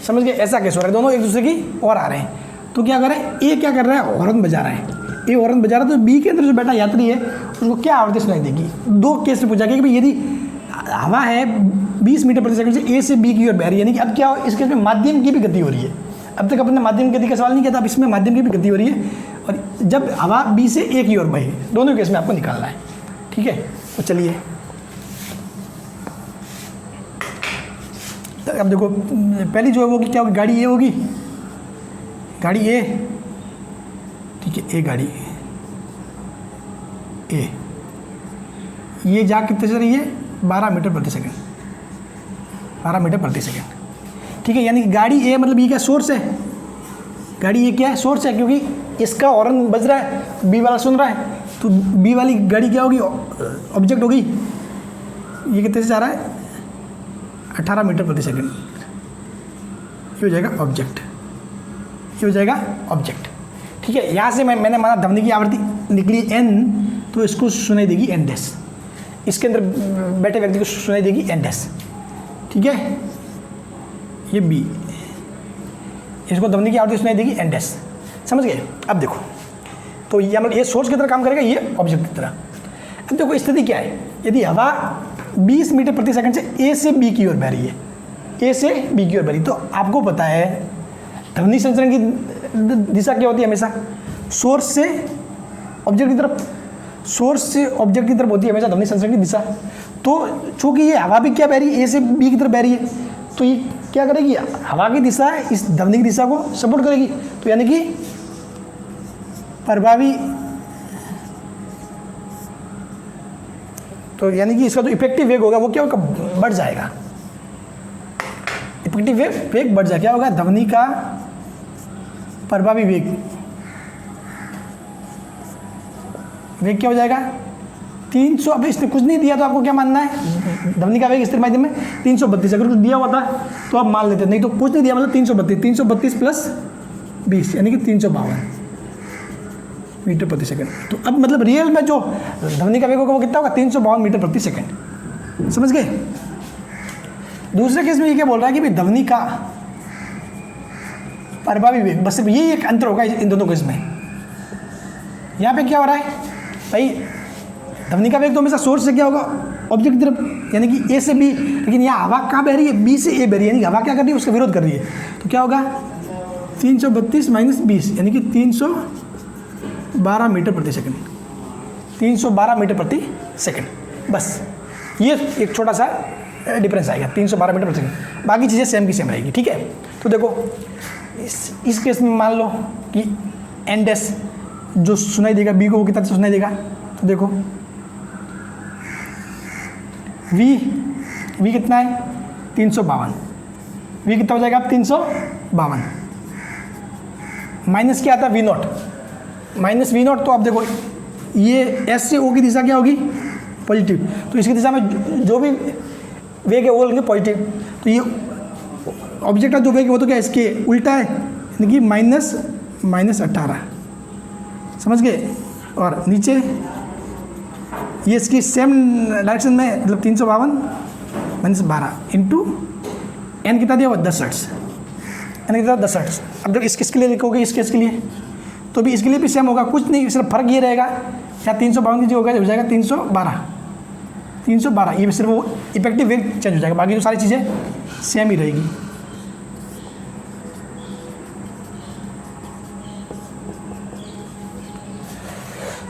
समझ गए, ऐसा कैसे हो रहा है, दोनों एक दूसरे की ओर आ रहे हैं, तो क्या कर रहे हैं, ए क्या कर रहा है, हॉर्न बजा रहा है, ए हॉर्न बजा रहा है, तो बी के अंदर जो बैठा यात्री है उसको क्या आवृत्ति सुनाई देगी। दो केस में पूछा गया कि भाई यदि हवा है 20 मीटर प्रति सेकंड से ए से बी की ओर बह रही है, यानी कि अब क्या हो, इस केस में माध्यम की भी गति हो रही है। अब तक अपने माध्यम की गति का सवाल नहीं किया था, अब इसमें माध्यम की भी गति हो रही है, और जब हवा बी से ए की ओर बहे, दोनों केस में आपको निकालना है। ठीक है, तो चलिए अब देखो, पहली जो है वो क्या होगी, गाड़ी ए होगी, गाड़ी ए, ठीक है, ए गाड़ी ए, ये जा कितने से रही है 12 मीटर प्रति सेकंड, 12 मीटर प्रति सेकंड। ठीक है, यानी कि गाड़ी ए मतलब ये क्या सोर्स है, गाड़ी ए क्या है, सोर्स है, क्योंकि इसका हॉर्न बज रहा है, बी वाला सुन रहा है, तो बी वाली गाड़ी क्या होगी, ऑब्जेक्ट होगी। ये कितने से जा रहा है 18 मीटर प्रति सेकंड, ये हो जाएगा ऑब्जेक्ट, ये हो जाएगा ऑब्जेक्ट। ठीक है, यहाँ से मैंने माना ध्वनि की आवृत्ति निकली n, तो इसको सुनाई देगी n डैश, इसके अंदर बैठे व्यक्ति को सुनाई देगी n डैश। ठीक है, ये b, इसको ध्वनि की आवृत्ति सुनाई देगी n डैश। समझ गए, अब देखो, तो ये मतलब ये सोर्स की तरह काम करेगा, ये ऑब्जेक्ट की तरह। अब देखो स्थिति क्या है, यदि हवा 20 मीटर प्रति सेकंड से ए से बी की ओर बह रही है, ए से बी की ओर बह रही, तो आपको पता है ध्वनि संचरण की दिशा क्या होती है, हमेशा सोर्स से ऑब्जेक्ट की तरफ। सोर्स से ऑब्जेक्ट की तरफ होती है हमेशा ध्वनि संचरण की दिशा। तो चूंकि ये हवा भी क्या बह रही है, ए से बी की तरफ बह रही है, तो ये क्या करेगी, हवा की दिशा इस ध्वनि की दिशा को सपोर्ट करेगी। तो यानी कि प्रभावी, तो यानी कि इसका जो इफेक्टिव वेग होगा वो क्या होगा, बढ़ जाएगा। इफेक्टिव वेग बढ़ जाएगा, क्या होगा, ध्वनि का प्रभावी वेग क्या हो जाएगा 300। अब इसने कुछ नहीं दिया तो आपको क्या मानना है, ध्वनि का वेग स्थिर माध्यम में 332। अगर कुछ दिया हुआ था तो आप मान लेते, नहीं तो कुछ नहीं दिया मतलब 332 प्लस 20 यानी कि 352 मीटर प्रति सेकंड। तो अब मतलब रियल में जो ध्वनि का वेग होगा वो कितना होगा, 352 मीटर प्रति सेकंड। समझ गए। दूसरे केस में ये क्या बोल रहा है कि भाई ध्वनि का प्रभावी वेग, बस सिर्फ यही एक अंतर होगा इन दोनों केस में। यहाँ पे क्या हो रहा है भाई, ध्वनि का वेग तो हमेशा सोर्स से क्या होगा, ऑब्जेक्ट की तरफ यानी कि ए से बी, लेकिन यहाँ हवा कहाँ बह रही है, बी से ए बह रही है, यानी कि हवा क्या कर रही है, उसका विरोध कर रही है। तो क्या होगा 332 माइनस 20 यानी कि 312 मीटर प्रति सेकंड, 312 मीटर प्रति सेकंड। बस ये एक छोटा सा डिफरेंस आएगा, 312 मीटर प्रति सेकंड। बाकी चीज़ें सेम की सेम रहेगी। ठीक है। तो देखो इस केस में मान लो कि एन डैश जो सुनाई देगा बी को वो कितना सुनाई देगा, तो देखो वी कितना है 352, वी कितना हो जाएगा अब 352 माइनस क्या आता है v not, minus v not. तो आप देखो ये एस से ओ की दिशा क्या होगी, पॉजिटिव, तो इसकी दिशा में जो भी वेग है वो लेंगे पॉजिटिव। तो ये ऑब्जेक्ट का जो वेग है वो तो क्या इसके उल्टा है, यानी कि -18 समझ गए। और नीचे ये इसकी सेम डायरेक्शन में मतलब 352 माइनस 12 इंटू एन कितना दिया हुआ 10 हर्ट्ज, एन कितना 10 हर्ट्ज। अब जब इसके लिए लिखोगे इस केस के लिए तो भी इसके लिए भी सेम होगा, कुछ नहीं सिर्फ फर्क ये रहेगा, या 352 की जो होगा हो जाएगा 312, ये सिर्फ वो इफेक्टिव वेग चेंज हो जाएगा, बाकी जो सारी चीज़ें सेम ही रहेगी।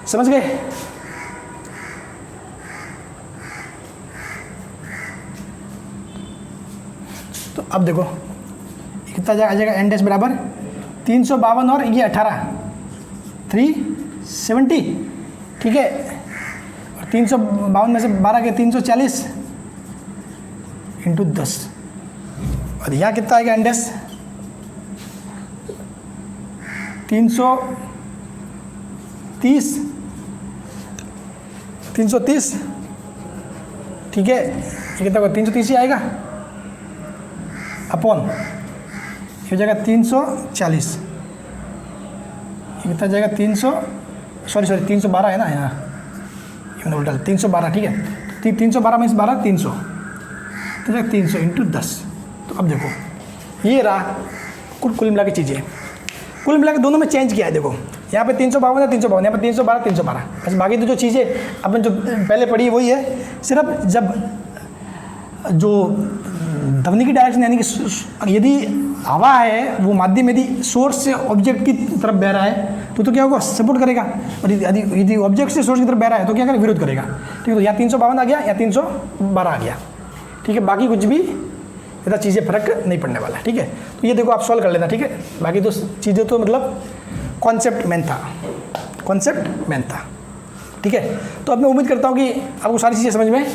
समझ गए। तो अब देखो कितना आ जाएगा एन डैश बराबर 352 और ये 18 370, ठीक है। और 352 में से 12 के 340 इंटू 10, और यहाँ कितना आएगा एन डैश 330, ठीक है। ये कितना होगा 330 ही आएगा अपॉन ये हो जाएगा 340, ये कितना जाएगा 312 है ना यहाँ, ये मैंने उल्टा 312, ठीक है। 312 में 12 300 तो जाएगा 300 इंटू 10। तो अब देखो ये रहा कुल मिला के चीज़ें, कुल मिला के दोनों में चेंज किया है। देखो यहाँ पे 352 है 352, यहाँ पे 312 बस, बाकी तो जो चीज़ें अपन जो पहले पढ़ी वही है। सिर्फ जब जो ध्वनि की डायरेक्शन यानी कि यदि हवा है वो माध्यम यदि सोर्स से ऑब्जेक्ट की तरफ बह रहा है तो क्या होगा, सपोर्ट करेगा, और यदि ऑब्जेक्ट से सोर्स की तरफ बह रहा है तो क्या करेगा, विरोध करेगा। ठीक है। तो या 352 आ गया या 312 आ गया, ठीक है। बाकी कुछ भी ज़्यादा चीज़ें फर्क नहीं पड़ने वाला, ठीक है। तो ये देखो आप सॉल्व कर लेना, ठीक है। बाकी तो चीज़ें तो मतलब कॉन्सेप्ट मेन था, ठीक है। तो अब मैं उम्मीद करता हूँ कि आपको सारी चीज़ें समझ में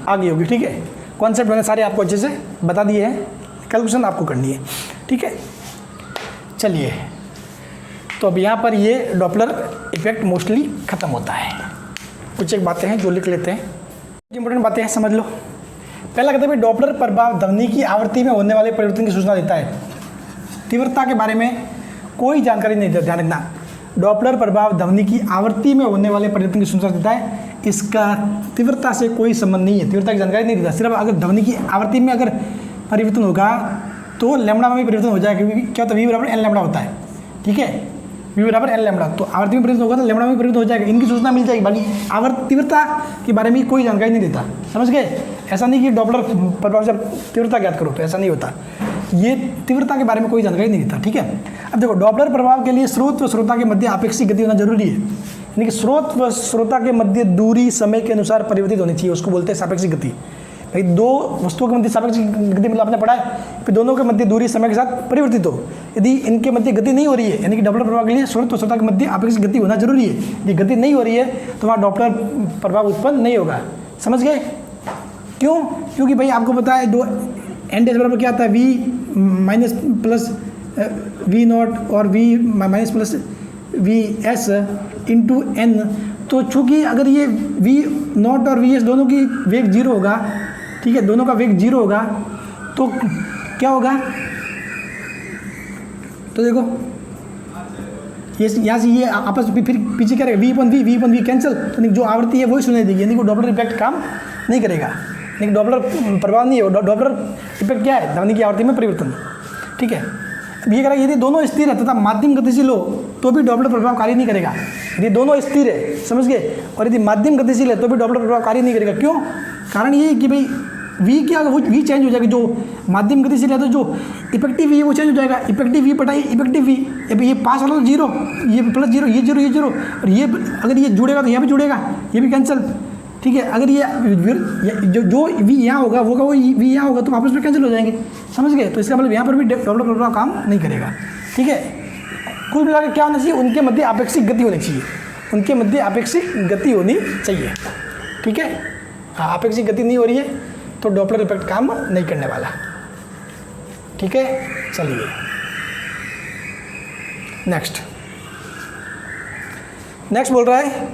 आ गई होगी, ठीक है। कॉन्सेप्ट मैंने सारे आपको अच्छे से बता दिए हैं, कैलकुलेशन आपको करनी है, ठीक है। चलिए, तो अब यहाँ पर ये डॉपलर इफेक्ट मोस्टली ख़त्म होता है। कुछ एक बातें हैं जो लिख लेते हैं, इंपॉर्टेंट बातें हैं, समझ लो। पहला कहते हैं डॉपलर प्रभाव ध्वनि की आवृत्ति में होने वाले परिवर्तन की सूचना देता है। तीव्रता के बारे में कोई जानकारी नहीं देता, ध्यान रखना। डॉपलर प्रभाव ध्वनि की आवृत्ति में होने वाले परिवर्तन की सूचना देता है, इसका तीव्रता से कोई संबंध नहीं है, तीव्रता की जानकारी नहीं देता। सिर्फ अगर ध्वनि की आवृत्ति में अगर परिवर्तन होगा तो लैम्बडा में भी परिवर्तन हो जाएगा, क्योंकि क्या होता है वी बराबर एन लैम्बडा होता है, ठीक है। वी बराबर एन लैम्बडा, तो आवृत्ति में परिवर्तन होगा तो लैम्बडा में परिवर्तन हो जाएगा, इनकी सूचना मिल जाएगी। बाकी आवर्त तीव्रता के बारे में कोई जानकारी नहीं देता, समझ गए। ऐसा नहीं कि डॉपलर प्रभाव से तीव्रता ज्ञात करो, तो ऐसा नहीं होता। ये तीव्रता के बारे में कोई जानकारी नहीं देता, ठीक है। अब देखो डॉपलर प्रभाव के लिए स्रोत व श्रोता के मध्य आपेक्षिक गति होना जरूरी है। यानी कि स्रोत व श्रोता के मध्य दूरी समय के अनुसार परिवर्तित होनी चाहिए, उसको बोलते हैं सापेक्षिक गति। भाई दो वस्तुओं के मध्य सापेक्षिक गति मतलब आपने पढ़ा है कि दोनों के मध्य दूरी समय के साथ परिवर्तित हो। यदि इनके मध्य गति नहीं हो रही है, यानी कि डॉपलर प्रभाव के लिए स्रोत व श्रोता के मध्य आपेक्षिक गति होना जरूरी है। यदि गति नहीं हो रही है तो वहाँ डॉपलर प्रभाव उत्पन्न नहीं होगा। समझ गए? क्यों? क्योंकि भाई आपको पता है दो एन डैश बराबर क्या आता है, v minus plus v not और v minus plus v s into n. तो चूँकि अगर ये वी नॉट और वी एस दोनों की वेग जीरो होगा, ठीक है, दोनों का वेग जीरो होगा, तो क्या होगा? तो देखो ये यहाँ से ये आपस में फिर पीछे क्या रहेगा, वी अपन वी कैंसिल, तो जो आवृत्ति है वही सुनाई देगी, यानी कि डॉपलर इफेक्ट काम नहीं करेगा, यानी कि डॉपलर प्रभाव नहीं है। डॉपलर इफेक्ट क्या है? ध्वनि की आवृत्ति में परिवर्तन, ठीक है। अब ये कह रहा है यदि दोनों स्थिर है तथा माध्यम गतिशील हो तो भी डॉपलर प्रभाव कार्य नहीं करेगा। यदि दोनों स्थिर है, समझ गए, और यदि माध्यम गतिशील है तो भी डॉपलर प्रभाव कार्य नहीं करेगा। क्यों? कारण ये कि भाई वी क्या होगा, वो वी चेंज हो जाएगा। जो माध्यम गतिशील है तो जो इफेक्टिव वी है वो चेंज हो जाएगा, इफेक्टिव वी बटा इफेक्टिव वी। ये पास वाला तो जीरो, ये प्लस जीरो, ये जीरो, ये जीरो, और ये अगर ये जुड़ेगा तो यहाँ भी जुड़ेगा, ये भी कैंसिल, ठीक है। अगर ये जो वी यहाँ होगा वो वी यहाँ होगा तो आपस में कैंसिल हो जाएंगे, समझ गए। तो इसका मतलब यहाँ पर भी डॉपलर प्रभाव काम नहीं करेगा, ठीक है। कुल मिलाकर क्या होना चाहिए? उनके मध्य आपेक्षिक गति होनी चाहिए, उनके मध्य आपेक्षिक गति होनी चाहिए, ठीक है। हाँ, आपेक्षिक गति नहीं हो रही है तो डॉपलर इफेक्ट काम नहीं करने वाला, ठीक है। चलिए नेक्स्ट बोल रहा है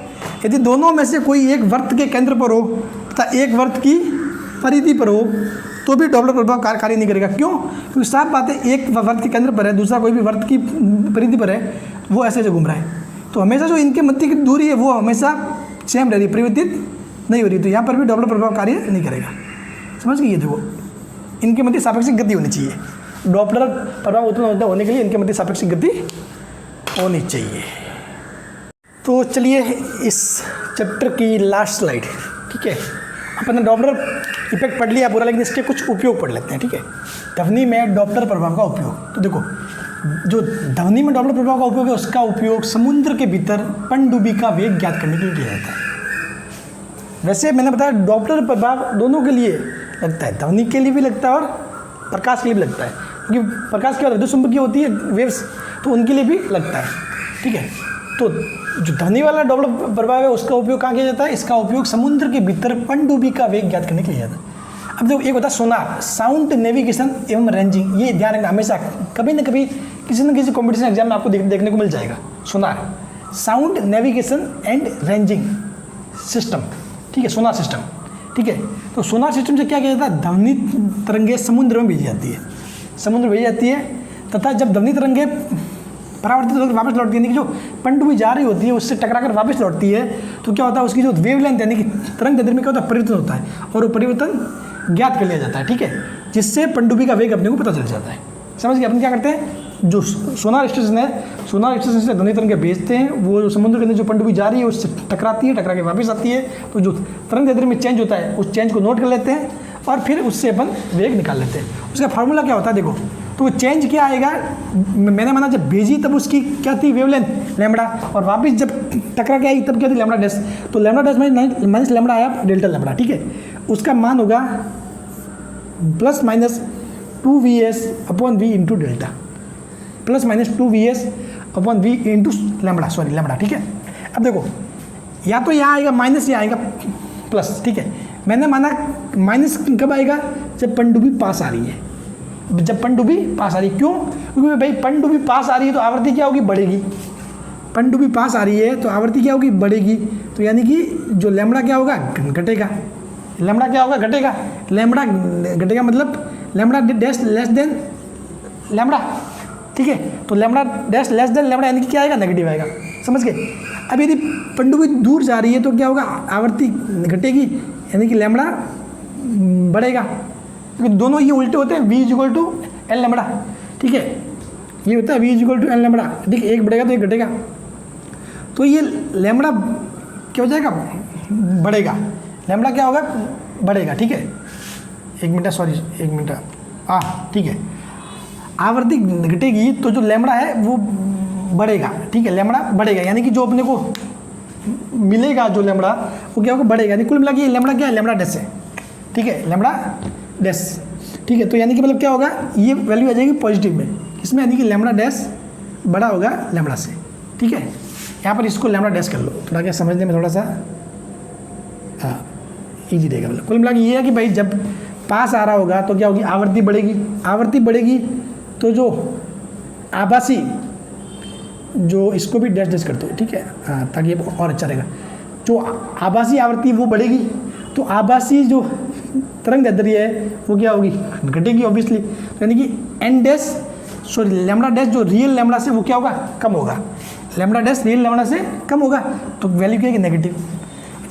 यदि दोनों में से कोई एक वृत्त के केंद्र पर हो तथा एक वृत्त की परिधि पर हो तो भी डॉपलर प्रभाव कार्य नहीं करेगा। क्यों? क्योंकि साफ बात है, एक वृत्त के केंद्र पर है, दूसरा कोई भी वृत्त की परिधि पर है, वो ऐसे घूम रहा है, तो हमेशा जो इनके मध्य की दूरी है वो हमेशा सेम रह रही है, परिवर्तित नहीं हो रही, तो यहाँ पर भी डॉपलर प्रभाव कार्य नहीं करेगा। समझ गए? देखो इनके मध्य सापेक्षिक गति होनी चाहिए, डॉपलर प्रभाव उत्पन्न होने के लिए इनके मध्य सापेक्षिक गति होनी चाहिए। तो चलिए इस चैप्टर की लास्ट स्लाइड, ठीक है। अपन डॉपलर इफेक्ट पढ़ लिया पूरा, लेकिन इसके कुछ उपयोग पढ़ लेते हैं, ठीक है। ध्वनि में डॉपलर प्रभाव का उपयोग। तो देखो जो ध्वनि में डॉपलर प्रभाव का उपयोग है उसका उपयोग समुद्र के भीतर पनडुब्बी का वेग ज्ञात करने के लिए किया जाता है। वैसे मैंने बताया डॉपलर प्रभाव दोनों के लिए लगता है, ध्वनि के लिए भी लगता है और प्रकाश के लिए भी लगता है, क्योंकि प्रकाश क्या विद्युत चुम्बकीय होती है वेव्स, तो उनके लिए भी लगता है, ठीक है। तो जो ध्वनि वाला डॉपलर प्रभाव है उसका उपयोग कहाँ किया जाता है? इसका उपयोग समुद्र के भीतर पनडुब्बी का वेग ज्ञात करने के लिए जाता है। अब देखो एक होता है सोनार, साउंड नेविगेशन एवं रेंजिंग, ये ध्यान रखना हमेशा, कभी न कभी किसी न किसी कॉम्पिटिशन एग्जाम में आपको देखने को मिल जाएगा। Sonar, sound navigation and ranging system, ठीक है, सोनार सिस्टम, ठीक है। तो सोनार सिस्टम से क्या किया जाता है? ध्वनि तरंगे समुद्र में भेजी जाती है, समुद्र में भेजी जाती है, तथा जब ध्वनि तरंगे परावर्तित होकर वापस लौटती है, यानी कि जो पनडुब्बी जा रही होती है उससे टकराकर वापस लौटती है, तो क्या होता है? उसकी जो वेवलेंथ यानी कि तरंग दैर्ध्य में क्या होता है? परिवर्तन होता है, और वो परिवर्तन ज्ञात कर लिया जाता है, ठीक है, जिससे पनडुब्बी का वेग अपने को पता चल जाता है। समझ गए? अपन क्या करते हैं, जो सोनार स्टेशन है, सोनार स्टेशन से ध्वनि तरंगे भेजते हैं, वो समुद्र के अंदर जो पनडुब्बी जा रही है उससे टकराती है, टकरा के वापस आती है, तो जो तरंग दैर्ध्य में चेंज होता है उस चेंज को नोट कर लेते हैं और फिर उससे अपन वेग निकाल लेते हैं। उसका फार्मूला क्या होता है? देखो, तो वो चेंज क्या आएगा? मैंने माना जब भेजी तब उसकी क्या थी? वेवलेंथ लैम्बडा, और वापस जब टकरा के आई तब क्या थी? Lambda dash. तो लैम्बडा डैश माइनस लैम्बडा आया डेल्टा लैम्बडा, ठीक है। उसका मान होगा plus minus 2vs upon v into delta, plus minus 2vs upon v into lambda, ठीक है। अब देखो या तो यहाँ आएगा माइनस, यहाँ आएगा प्लस, ठीक है। मैंने माना माइनस कब आएगा? जब पनडुब्बी पास आ रही है, जब पनडुब्बी पास आ रही है। क्यों? क्योंकि भाई पनडुब्बी पास आ रही है तो आवृत्ति क्या होगी? बढ़ेगी। पनडुब्बी पास आ रही है तो आवृत्ति क्या होगी? बढ़ेगी। तो यानी कि जो लैम्बडा क्या होगा? घटेगा। लैम्बडा क्या होगा? घटेगा। लैम्बडा घटेगा मतलब lambda dash less than lambda, ठीक है। तो lambda dash less than lambda यानी कि क्या आएगा? नेगेटिव आएगा। समझ गए? अब यदि पनडुब्बी दूर जा रही है तो क्या होगा? आवृत्ति घटेगी, यानी कि लैम्बडा बढ़ेगा, क्योंकि दोनों ये उल्टे होते हैं। v equal to l lambda, ठीक है, ये होता है v equal to l lambda, ठीक है। एक बढ़ेगा तो एक घटेगा, तो ये लैम्बडा क्या हो जाएगा? बढ़ेगा। लैम्बडा क्या होगा? बढ़ेगा, ठीक है। एक मिनट, हाँ, ठीक है। आवृत्ति घटेगी तो जो लैम्बडा है वो बढ़ेगा, ठीक है, लैम्बडा बढ़ेगा, यानी कि जो अपने को मिलेगा जो लैम्बडा वो क्या होगा, बढ़ेगा। यानी कुल मिला के ये लैम्बडा क्या है, लैम्बडा डैश है, ठीक है, लैम्बडा डैश, ठीक है। तो यानी कि मतलब क्या होगा, ये वैल्यू आ जाएगी पॉजिटिव में, इसमें यानी कि लैम्बडा डैश बड़ा होगा लैम्बडा से, ठीक है। यहाँ पर इसको लैम्बडा डैश कर लो, थोड़ा क्या समझने में थोड़ा सा हाँ ईजी रहेगा। मतलब कुल मिला के ये है कि भाई जब पास आ रहा होगा तो क्या होगी, आवृत्ति बढ़ेगी, आवृत्ति बढ़ेगी तो जो आभासी, जो इसको भी डैश डैश कर दो, ठीक है, हाँ, ताकि ये और अच्छा रहेगा। जो आभासी आवृत्ति वो बढ़ेगी तो आभासी जो तरंग दैर्ध्य है वो क्या होगी, घटेगी ऑब्वियसली। तो यानी कि n dash sorry lambda dash जो रियल लैम्बडा से वो क्या होगा, कम होगा, लैम्बडा डैश रियल लैम्बडा से कम होगा, तो वैल्यू क्या है, नेगेटिव।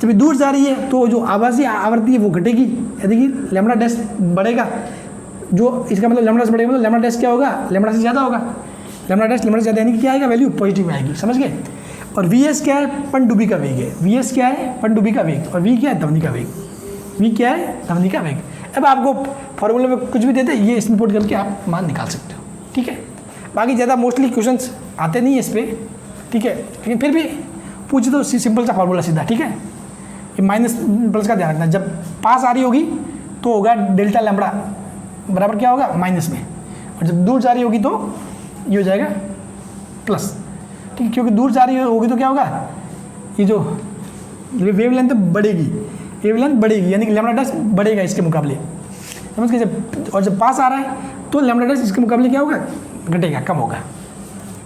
जब दूर जा रही है तो जो आभासी आवृत्ति है वो घटेगी, यानी कि लैम्बडा डैश बढ़ेगा, जो इसका मतलब लैम्बडा डैश बढ़ेगा, मतलब लैम्बडा डैश क्या होगा, लैम्बडा से ज़्यादा होगा, लैम्बडा डैश लैम्बडा से ज़्यादा, यानी कि क्या आएगा, वैल्यू पॉजिटिव में आएगी, समझ गए। और वी एस क्या है, पनडुब्बी का वेग है, वी एस क्या है, पनडुब्बी का वेग, और वी क्या है, ध्वनि का वेग, वी क्या है, ध्वनि का वेग। अब आपको फॉर्मूले में कुछ भी देते ये इसमें पुट करके आप मान निकाल सकते हो, ठीक है। बाकी ज़्यादा मोस्टली क्वेश्चंस आते नहीं है इस पर, ठीक है, लेकिन फिर भी पूछे तो सिंपल सा फार्मूला सीधा, ठीक है। ये माइनस प्लस का ध्यान रखना, जब पास आ रही होगी तो होगा डेल्टा लैम्बडा बराबर क्या होगा, माइनस में, और जब दूर जा रही होगी तो ये हो जाएगा प्लस, ठीक है। क्योंकि दूर जा रही होगी तो क्या होगा, ये जो वेव लेंथ बढ़ेगी, वेव लेंथ बढ़ेगी, यानी कि लैम्बडा डैश बढ़ेगा इसके मुकाबले, समझ गए। जब और जब पास आ रहा है तो लैम्बडा डैश इसके मुकाबले क्या होगा, घटेगा, कम होगा,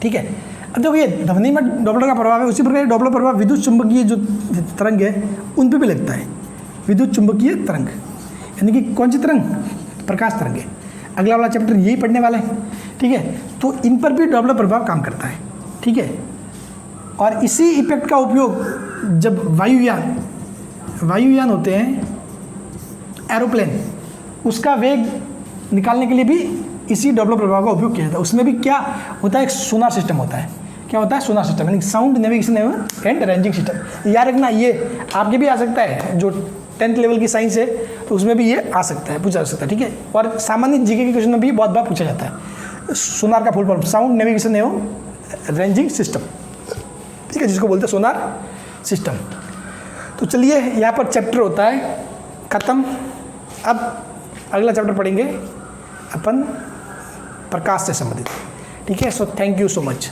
ठीक है। अब देखो ये ध्वनि में डॉपलर का प्रभाव है, उसी प्रकार डॉपलर प्रभाव विद्युत चुंबकीय जो तरंग है उन पे भी लगता है, विद्युत चुंबकीय तरंग, यानी कि कौन सी तरंग, प्रकाश तरंग है। अगला वाला चैप्टर यही पढ़ने वाला है, ठीक है। तो इन पर भी डॉपलर प्रभाव काम करता है, ठीक है। और इसी इफेक्ट का उपयोग जब वायुयान होते हैं, एरोप्लेन, उसका वेग निकालने के लिए भी इसी डॉपलर प्रभाव का उपयोग किया जाता है। उसमें भी क्या होता है, एक सोनार सिस्टम होता है, क्या होता है, सोनार सिस्टम, यानी sound navigation and ranging system. याद रखना, ये आपके भी आ सकता है, जो 10th लेवल की साइंस है तो उसमें भी ये आ सकता है, पूछा जा सकता है, ठीक है। और सामान्य जीके के क्वेश्चन में भी बहुत बार पूछा जाता है। सोनार का फुल फॉर्म साउंड नेविगेशन एवं रेंजिंग सिस्टम, ठीक है, जिसको बोलते हैं सोनार सिस्टम। तो चलिए यहाँ पर चैप्टर होता है ख़त्म। अब अगला चैप्टर पढ़ेंगे अपन प्रकाश से संबंधित, ठीक है। So thank you so much.